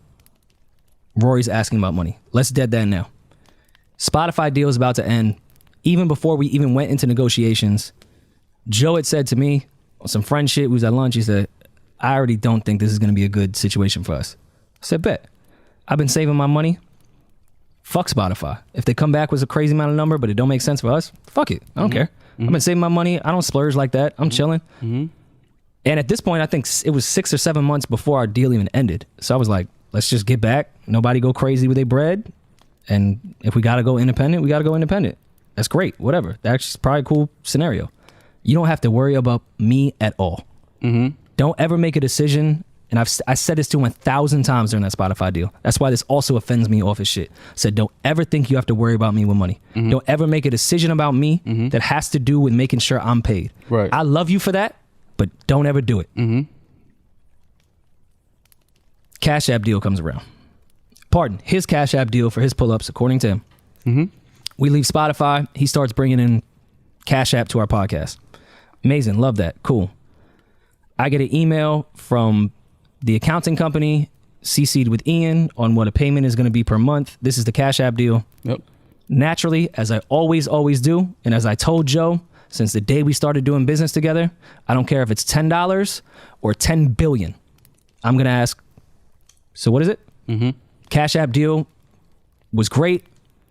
Rory's asking about money. Let's dead that now. Spotify deal is about to end. Even before we even went into negotiations, Joe had said to me on some friend shit, we was at lunch, he said, I already don't think this is going to be a good situation for us. I said, bet. I've been saving my money. fuck Spotify. If they come back with a crazy amount of number, but it don't make sense for us, fuck it. I don't care. I'm gonna save my money. I don't splurge like that. I'm chilling. And at this point, I think it was 6 or 7 months before our deal even ended. So I was like, let's just get back. Nobody go crazy with their bread. And if we gotta go independent, we gotta go independent. That's great. Whatever. That's probably a cool scenario. You don't have to worry about me at all. Don't ever make a decision. And I said this to him 1,000 times during that Spotify deal. That's why this also offends me off his shit. I said, don't ever think you have to worry about me with money. Don't ever make a decision about me that has to do with making sure I'm paid. Right. I love you for that, but don't ever do it. Cash App deal comes around. Pardon, his Cash App deal for his pull-ups, according to him. We leave Spotify. He starts bringing in Cash App to our podcast. Amazing. Love that. Cool. I get an email from the accounting company, CC'd with Ian on what a payment is going to be per month. This is the Cash App deal. Yep. Naturally, as I always do, and as I told Joe since the day we started doing business together, I don't care if it's $10 or $10 billion. I'm going to ask, so what is it? Cash App deal was great.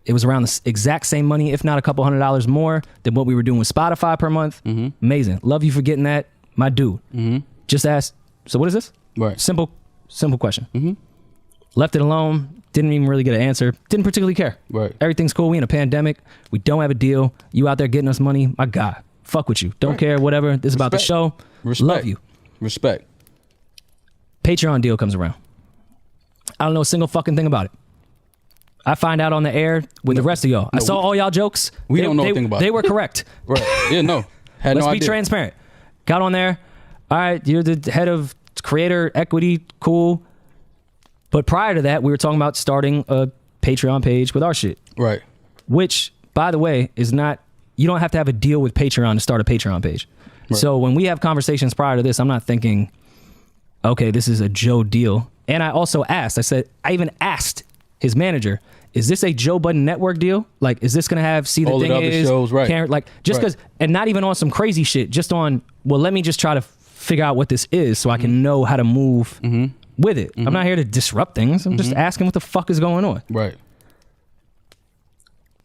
It was around the exact same money, if not a couple $100 more than what we were doing with Spotify per month. Amazing. Love you for getting that, my dude. Just ask, so what is this? Right. Simple question. Left it alone. Didn't even really get an answer. Didn't particularly care. Right. Everything's cool. We in a pandemic. We don't have a deal. You out there getting us money. My God. Fuck with you. Don't care. Whatever. This is about the show. Love you. Respect. Patreon deal comes around. I don't know a single fucking thing about it. I find out on the air with the rest of y'all. I saw all y'all jokes. We don't know a thing about it. They were correct. Right. Yeah, no. Had Let's no be idea. transparent. Got on there. All right, you're the head of creator equity. Cool. But prior to that, we were talking about starting a Patreon page with our shit. Right. Which, by the way, is not, you don't have to have a deal with Patreon to start a Patreon page. Right. So when we have conversations prior to this, I'm not thinking, okay, this is a Joe deal. And I also asked, I even asked his manager, is this a Joe Budden Network deal? Like, is this going to have See the all Thing the other Is? shows, right. Karen, like, just because, and not even on some crazy shit, just on, well, let me just try to figure out what this is so I can know how to move with it. I'm not here to disrupt things. I'm just asking what the fuck is going on. Right.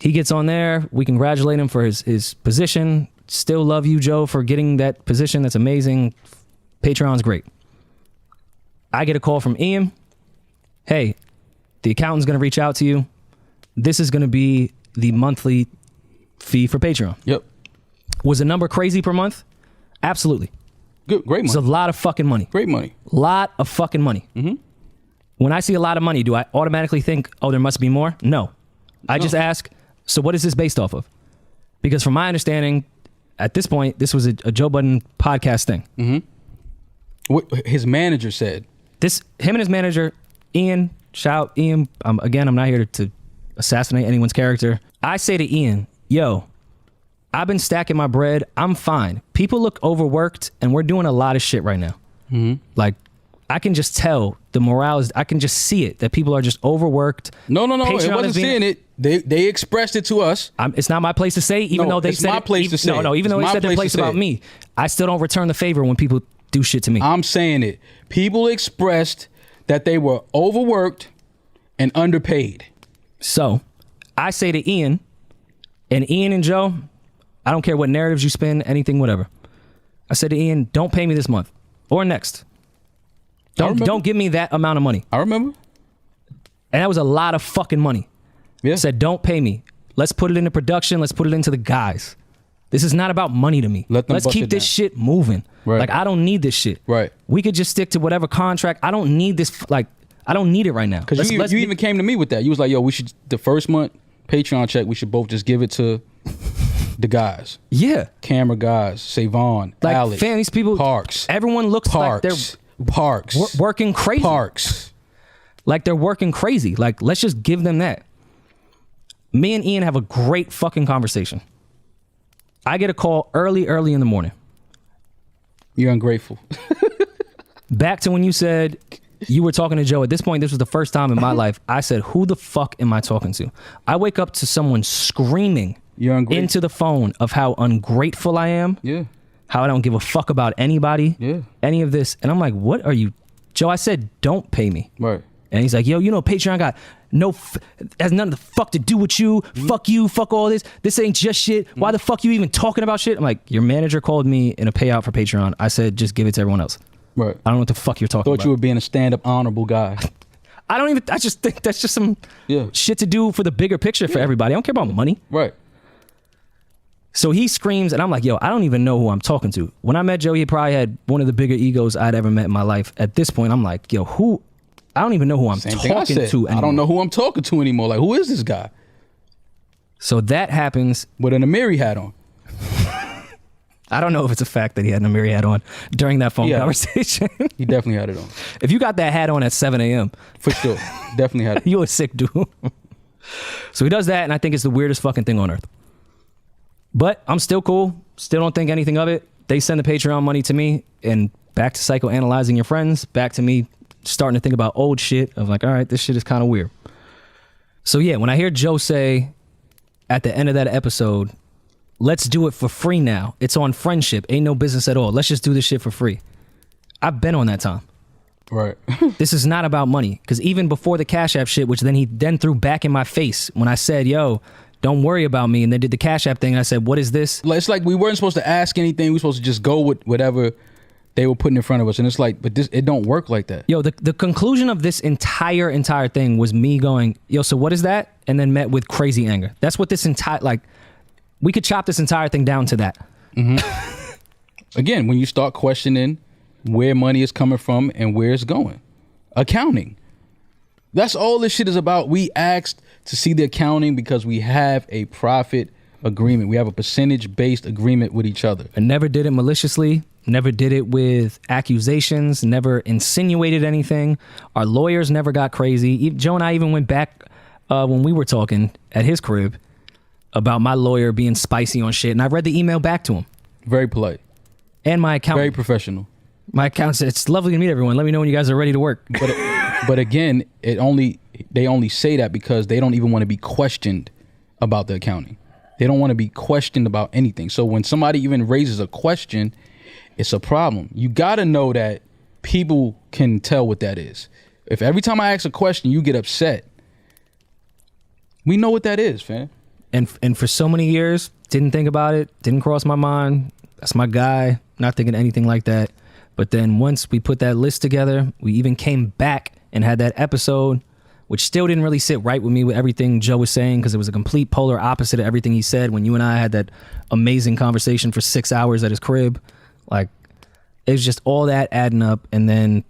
He gets on there. We congratulate him for his position. Still love you, Joe, for getting that position. That's amazing. Patreon's great. I get a call from Ian. Hey, the accountant's going to reach out to you. This is going to be the monthly fee for Patreon. Yep. Was the number crazy per month? Absolutely. Good. Great money. It's a lot of fucking money. Great money. Lot of fucking money. When I see a lot of money, do I automatically think, oh, there must be more? No. I just ask, so what is this based off of? Because from my understanding, at this point, this was a Joe Budden podcast thing. What his manager said. Him and his manager, Ian, shout Ian. Again, I'm not here to assassinate anyone's character. I say to Ian, yo, I've been stacking my bread. I'm fine. People look overworked and we're doing a lot of shit right now. Like, I can just tell the morale is, I can just see it, that people are just overworked. No. Patreon It wasn't seeing it. They expressed it to us. It's not my place to say, even though they it's said my place to say. No, even though they said their place about it. me. I still don't return the favor when people do shit to me. I'm saying it. People expressed that they were overworked and underpaid. So I say to Ian and Joe, I don't care what narratives you spin, anything, whatever. I said to Ian, don't pay me this month or next. Don't give me that amount of money. I remember. And that was a lot of fucking money. Yeah. I said, don't pay me. Let's put it into production. Let's put it into the guys. This is not about money to me. Let's keep this shit moving. Right. Like, I don't need this shit. Right. We could just stick to whatever contract. I don't need this. Like, I don't need it right now. Because you even came to me with that. You was like, yo, we should, the first month Patreon check, we should both just give it to the guys. Yeah. Camera guys, Savon, like, Alex, fam, these people, Parks. Everyone looks like they're working crazy. Parks. Like, they're working crazy. Like, let's just give them that. Me and Ian have a great fucking conversation. I get a call early in the morning. You're ungrateful. Back to when you said you were talking to Joe. At this point, this was the first time in my life I said, who the fuck am I talking to? I wake up to someone screaming into the phone of how ungrateful I am. Yeah. How I don't give a fuck about anybody. Yeah. Any of this. And I'm like, what are you? Joe, I said, don't pay me. Right. And he's like, yo, you know, Patreon got has nothing the fuck to do with you. Fuck you. Fuck all this. This ain't just shit. Why the fuck you even talking about shit? I'm like, your manager called me in a payout for Patreon. I said, just give it to everyone else. Right. I don't know what the fuck you're talking about. Thought you were being a stand-up honorable guy. I just think that's just some shit to do for the bigger picture for everybody. I don't care about money. Right. So he screams, and I'm like, yo, I don't even know who I'm talking to. When I met Joe, he probably had one of the bigger egos I'd ever met in my life. At this point, I'm like, yo, who? I don't even know who I'm talking to anymore. I don't know who I'm talking to anymore. Like, who is this guy? So that happens. With an Amiri hat on. I don't know if it's a fact that he had an Amiri hat on during that phone conversation. He definitely had it on. If you got that hat on at 7 a.m. For sure. Definitely had it. You a sick dude. So he does that, and I think it's the weirdest fucking thing on earth. But I'm still cool. Still don't think anything of it. They send the Patreon money to me, and back to psychoanalyzing your friends, back to me starting to think about old shit of like, all right, this shit is kind of weird. So yeah, when I hear Joe say at the end of that episode, let's do it for free now. It's on friendship. Ain't no business at all. Let's just do this shit for free. I've been on that time. Right. This is not about money. Because even before the Cash App shit, which then he threw back in my face when I said, yo, don't worry about me. And then did the Cash App thing. And I said, what is this? It's like we weren't supposed to ask anything. We were supposed to just go with whatever they were putting in front of us. And it's like, but it don't work like that. Yo, the conclusion of this entire thing was me going, yo, so what is that? And then met with crazy anger. That's what this we could chop this entire thing down to that. Mm-hmm. Again, when you start questioning where money is coming from and where it's going. Accounting. That's all this shit is about. We asked to see the accounting because we have a profit agreement. We have a percentage-based agreement with each other. I never did it maliciously. Never did it with accusations. Never insinuated anything. Our lawyers never got crazy. Joe and I even went back when we were talking at his crib about my lawyer being spicy on shit. And I read the email back to him. Very polite. And my accountant. Very professional. My accountant said, it's lovely to meet everyone. Let me know when you guys are ready to work. But again, they only say that because they don't even want to be questioned about the accounting. They don't want to be questioned about anything. So when somebody even raises a question, it's a problem. You got to know that people can tell what that is. If every time I ask a question, you get upset, we know what that is, fam. And for so many years, didn't think about it, didn't cross my mind. That's my guy, not thinking anything like that. But then once we put that list together, we even came back and had that episode, which still didn't really sit right with me with everything Joe was saying, because it was a complete polar opposite of everything he said when you and I had that amazing conversation for 6 hours at his crib. Like, it was just all that adding up. And then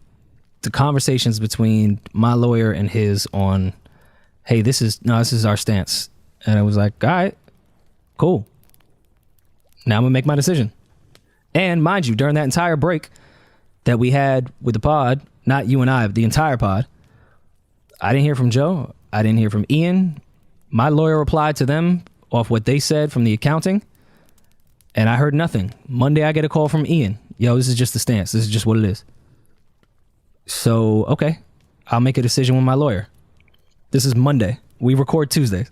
the conversations between my lawyer and his on, hey, this is our stance. And I was like, all right, cool. Now I'm gonna make my decision. And mind you, during that entire break that we had with the pod, not you and I, the entire pod, I didn't hear from Joe. I didn't hear from Ian. My lawyer replied to them off what they said from the accounting, and I heard nothing. Monday, I get a call from Ian. Yo, this is just the stance. This is just what it is. So, okay, I'll make a decision with my lawyer. This is Monday. We record Tuesdays.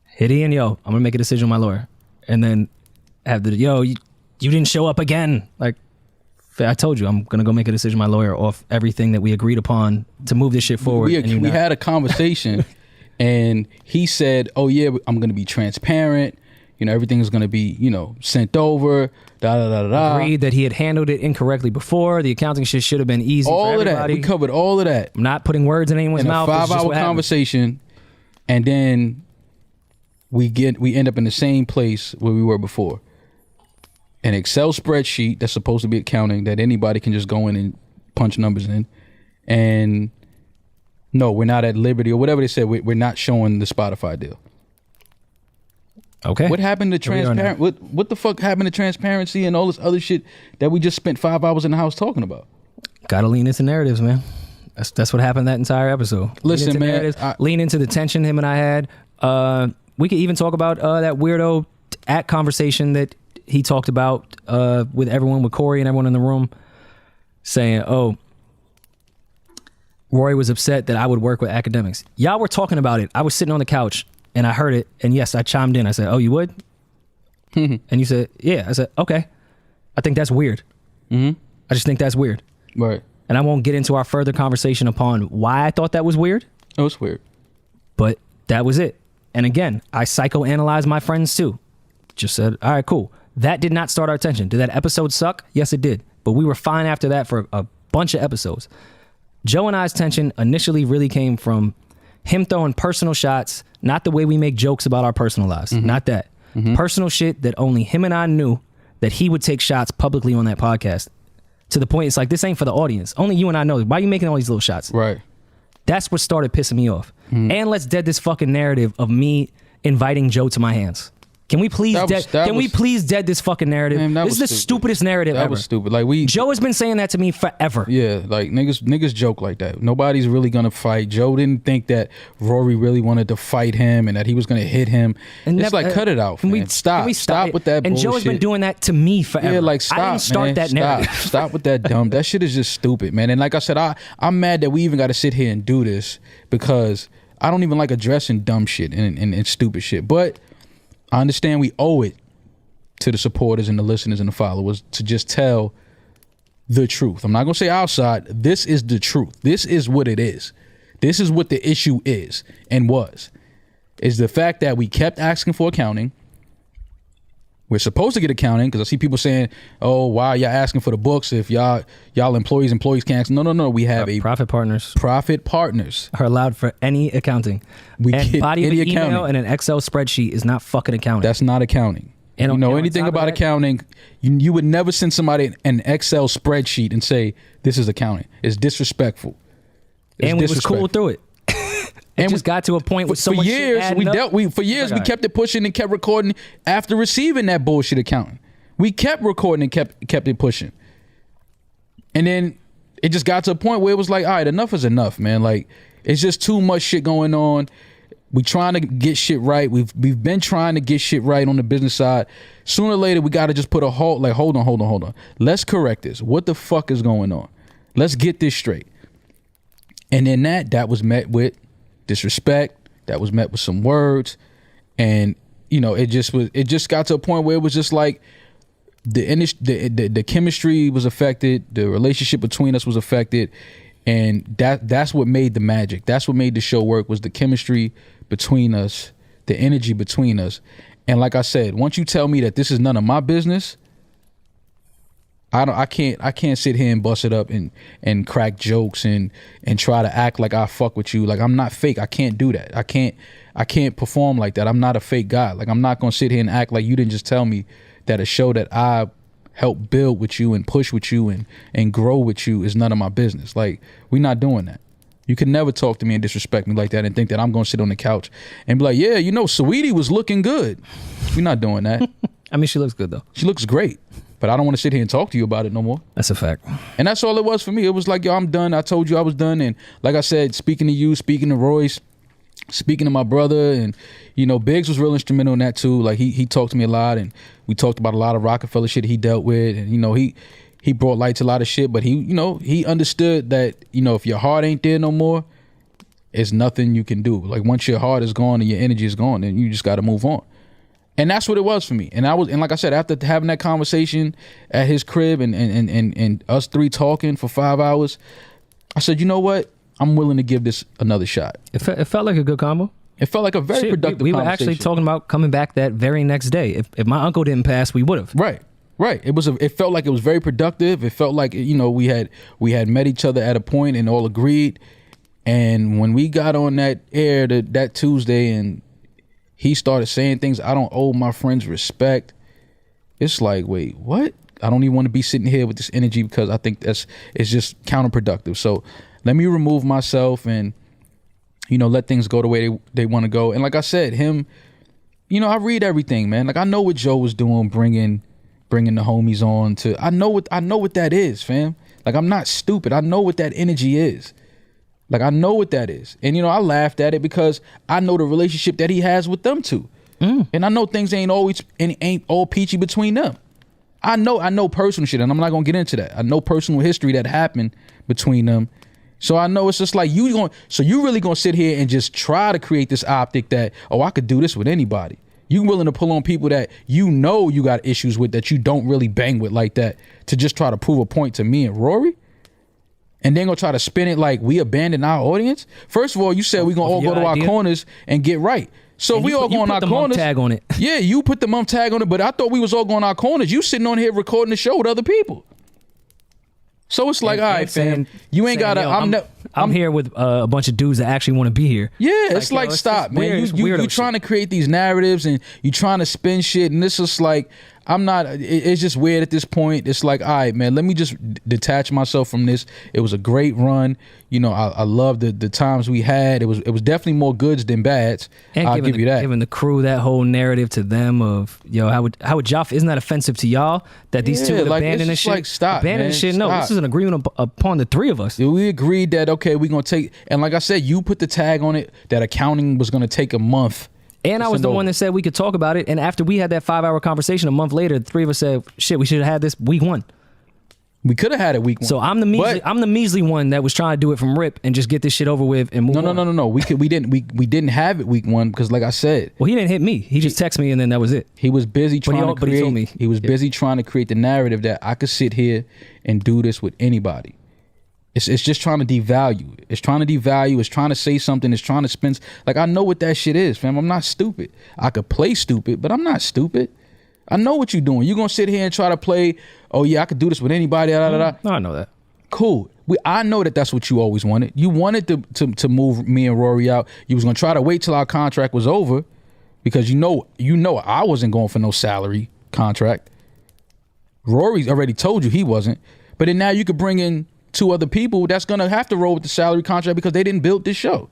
Hit Ian, yo, I'm gonna make a decision with my lawyer. And then have you didn't show up again. Like, I told you, I'm going to go make a decision with my lawyer off everything that we agreed upon to move this shit forward. We had a conversation and he said, oh yeah, I'm going to be transparent. You know, everything is going to be, sent over. Agreed that he had handled it incorrectly before. The accounting shit should have been easy for everybody. All of that. We covered all of that. I'm not putting words in anyone's mouth. A 5-hour conversation. And then we end up in the same place where we were before. An Excel spreadsheet that's supposed to be accounting that anybody can just go in and punch numbers in. And no, we're not at liberty or whatever they said. We're not showing the Spotify deal. Okay. What happened to transparent? What the fuck happened to transparency and all this other shit that we just spent 5 hours in the house talking about? Gotta lean into narratives, man. That's what happened that entire episode. Listen, man. Lean into the tension him and I had. We could even talk about that weirdo conversation that he talked about with everyone, with Corey and everyone in the room, saying, oh, Rory was upset that I would work with academics. Y'all were talking about it. I was sitting on the couch and I heard it. And yes, I chimed in. I said, oh, you would? And you said, yeah. I said, okay. I think that's weird. I just think that's weird. Right. And I won't get into our further conversation upon why I thought that was weird. It was weird. But that was it. And again, I psychoanalyzed my friends too. Just said, all right, cool. That did not start our tension. Did that episode suck? Yes, it did. But we were fine after that for a bunch of episodes. Joe and I's tension initially really came from him throwing personal shots, not the way we make jokes about our personal lives. Not that. Personal shit that only him and I knew that he would take shots publicly on that podcast. To the point, it's like, this ain't for the audience. Only you and I know. Why are you making all these little shots? Right. That's what started pissing me off. And let's dead this fucking narrative of me inviting Joe to my hands. Can we please please dead this fucking narrative? Man, this is the stupidest narrative ever. That was stupid. Like Joe has been saying that to me forever. Yeah, like niggas joke like that. Nobody's really gonna fight. Joe didn't think that Rory really wanted to fight him and that he was gonna hit him. And it's like, cut it out, man. Stop with that bullshit. And Joe has been doing that to me forever. Yeah, like, stop, I didn't start man. that narrative. Stop with that dumb. That shit is just stupid, man. And like I said, I'm mad that we even got to sit here and do this because I don't even like addressing dumb shit and stupid shit. But I understand we owe it to the supporters and the listeners and the followers to just tell the truth. I'm not going to say outside. This is the truth. This is what it is. This is what the issue is and was. Is the fact that we kept asking for accounting. We're supposed to get accounting because I see people saying, "Oh, why are y'all asking for the books if y'all employees can't?" No. We have profit partners. Profit partners Are allowed for any accounting. We and get body any of an email accounting. and an Excel spreadsheet is not fucking accounting. That's not accounting. And you know on anything top of about that- accounting, you would never send somebody an Excel spreadsheet and say this is accounting. It's disrespectful. And we was cool through it. And just got to a point where so for much years shit we kept it pushing and kept recording after receiving that bullshit accounting. We kept recording and kept it pushing. And then it just got to a point where it was like, all right, enough is enough, man. Like, it's just too much shit going on. We trying to get shit right. We've been trying to get shit right on the business side. Sooner or later, we got to just put a halt. Like, hold on. Let's correct this. What the fuck is going on? Let's get this straight. And then that was met with disrespect. That was met with some words. And, you know, it just got to a point where it was just like the chemistry was affected. The relationship between us was affected. And that's what made the magic. That's what made the show work, was the chemistry between us, the energy between us. And like I said, once you tell me that this is none of my business, I can't sit here and bust it up and crack jokes and try to act like I fuck with you. Like, I'm not fake. I can't do that. I can't perform like that. I'm not a fake guy. Like, I'm not gonna sit here and act like you didn't just tell me that a show that I helped build with you and push with you and grow with you is none of my business. Like, we're not doing that. You can never talk to me and disrespect me like that and think that I'm gonna sit on the couch and be like, yeah, you know, Saweetie was looking good. We're not doing that. I mean, she looks good though. She looks great. But I don't want to sit here and talk to you about it no more. That's a fact. And that's all it was for me. It was like, yo, I'm done. I told you I was done. And like I said, speaking to you, speaking to Royce, speaking to my brother, and, you know, Biggs was real instrumental in that too. Like, he talked to me a lot, and we talked about a lot of Rockefeller shit he dealt with. And, you know, he brought light to a lot of shit, but he understood that, you know, if your heart ain't there no more, it's nothing you can do. Like, once your heart is gone and your energy is gone, then you just got to move on. And that's what it was for me. And like I said, after having that conversation at his crib and us three talking for 5 hours, I said, you know what? I'm willing to give this another shot. It felt like a good combo. It felt like a very productive we were conversation. actually talking about coming back that very next day. If my uncle didn't pass, we would have. Right. It felt like it was very productive. It felt like, you know, we had met each other at a point and all agreed. And when we got on that air that Tuesday and he started saying things, I don't owe my friends respect. It's like, wait, what? I don't even want to be sitting here with this energy because I think it's just counterproductive. So let me remove myself and, you know, let things go the way they want to go. And like I said, him, you know, I read everything, man. Like, I know what Joe was doing, bringing the homies on to. I know what that is, fam. Like, I'm not stupid. I know what that energy is. Like, I know what that is. And, you know, I laughed at it because I know the relationship that he has with them two. And I know things ain't all peachy between them. I know personal shit, and I'm not going to get into that. I know personal history that happened between them. So I know it's just like, you really going to sit here and just try to create this optic that, oh, I could do this with anybody. You willing to pull on people that you know you got issues with that you don't really bang with like that to just try to prove a point to me and Rory? And then gonna try to spin it like we abandoned our audience. First of all, you said we gonna all go to our corners and get right. So if we all go on our corners, tag on it. Yeah, you put the mum tag on it, but I thought we was all going our corners. You sitting on here recording the show with other people. So it's like, all right, fam, you ain't gotta. I'm here with a bunch of dudes that actually want to be here. Yeah, it's like stop, man. You trying to create these narratives and you trying to spin shit, and this is like, I'm not. It's just weird at this point. It's like, all right, man, let me just detach myself from this. It was a great run. You know, I love the times we had. It was definitely more goods than bads. And I'll give you that. Giving the crew that whole narrative to them of, yo, how would y'all? Isn't that offensive to y'all that these two would abandon this shit? Like, stop, abandon this shit. No, this is an agreement upon the three of us. We agreed that okay, we're gonna take, and like I said, you put the tag on it that accounting was gonna take a month. And I was the one that said we could talk about it. And after we had that 5-hour conversation a month later, the three of us said, shit, we should have had this week 1. We could have had it week 1. So I'm the measly one that was trying to do it from rip and just get this shit over with and move on. No. We didn't have it week 1 because like I said. Well, he didn't hit me. He just texted me and then that was it. He was busy trying to create. He told me. He was busy trying to create the narrative that I could sit here and do this with anybody. It's just trying to devalue. It's trying to devalue. It's trying to say something. It's trying to spin. Like, I know what that shit is, fam. I'm not stupid. I could play stupid, but I'm not stupid. I know what you're doing. You're going to sit here and try to play, oh, yeah, I could do this with anybody. No, I know that. Cool. I know that's what you always wanted. You wanted to move me and Rory out. You was going to try to wait till our contract was over because you know I wasn't going for no salary contract. Rory's already told you he wasn't. But then now you could bring in 2 other people that's gonna have to roll with the salary contract because they didn't build this show.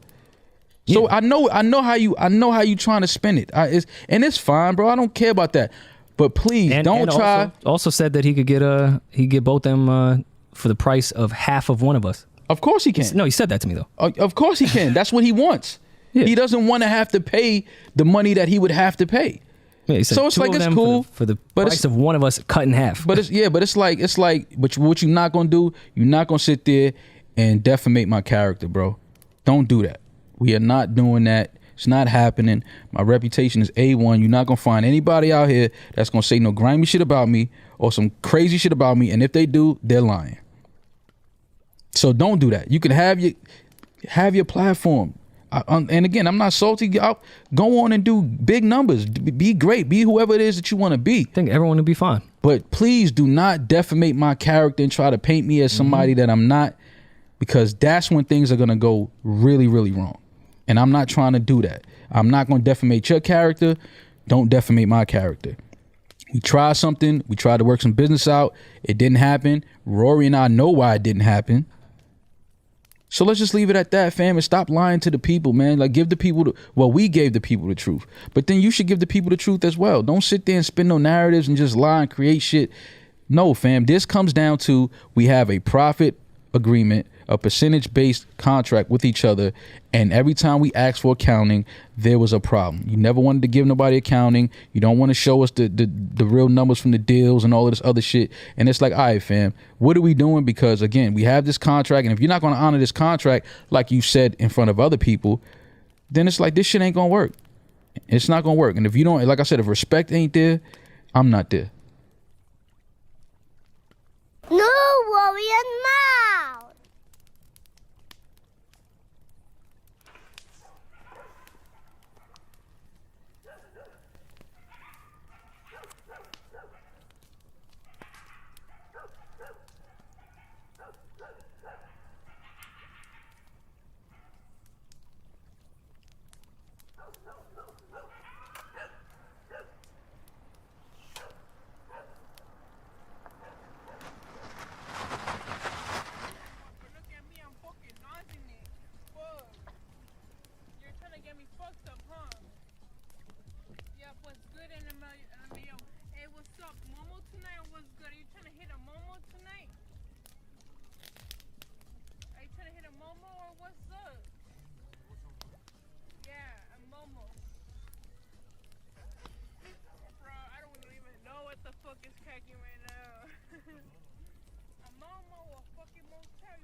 So yeah. I know how you trying to spin it. It's fine, bro. I don't care about that. But please don't try. Also said that he could get both them for the price of half of one of us. Of course he can. No, he said that to me though. Of course he can. That's what he wants. Yeah. He doesn't want to have to pay the money that he would have to pay. Yeah, so it's like it's cool for the price of one of us cut in half. But it's like but what you're not gonna do, you're not gonna sit there and defamate my character, bro. Don't do that. We are not doing that. It's not happening. My reputation is A1. You're not gonna find anybody out here that's gonna say no grimy shit about me or some crazy shit about me. And if they do, they're lying. So don't do that. You can have your platform. And again, I'm not salty. Go on and do big numbers. Be great. Be whoever it is that you want to be. I think everyone will be fine. But please do not defamate my character and try to paint me as somebody that I'm not, because that's when things are going to go really, really wrong. And I'm not trying to do that. I'm not going to defamate your character. Don't defamate my character. We tried something. We tried to work some business out. It didn't happen. Rory and I know why it didn't happen. So let's just leave it at that, fam, and stop lying to the people, man. Like, give the people we gave the people the truth. But then you should give the people the truth as well. Don't sit there and spin no narratives and just lie and create shit. No, fam, this comes down to we have a profit agreement, a percentage-based contract with each other, and every time we asked for accounting, there was a problem. You never wanted to give nobody accounting. You don't want to show us the real numbers from the deals and all of this other shit. And it's like, all right, fam, what are we doing? Because, again, we have this contract, and if you're not going to honor this contract like you said in front of other people, then it's like this shit ain't going to work. It's not going to work. And if you don't, like I said, if respect ain't there, I'm not there. No, Rory and Mouse. Is cracking right now. A Momo or fucking motel.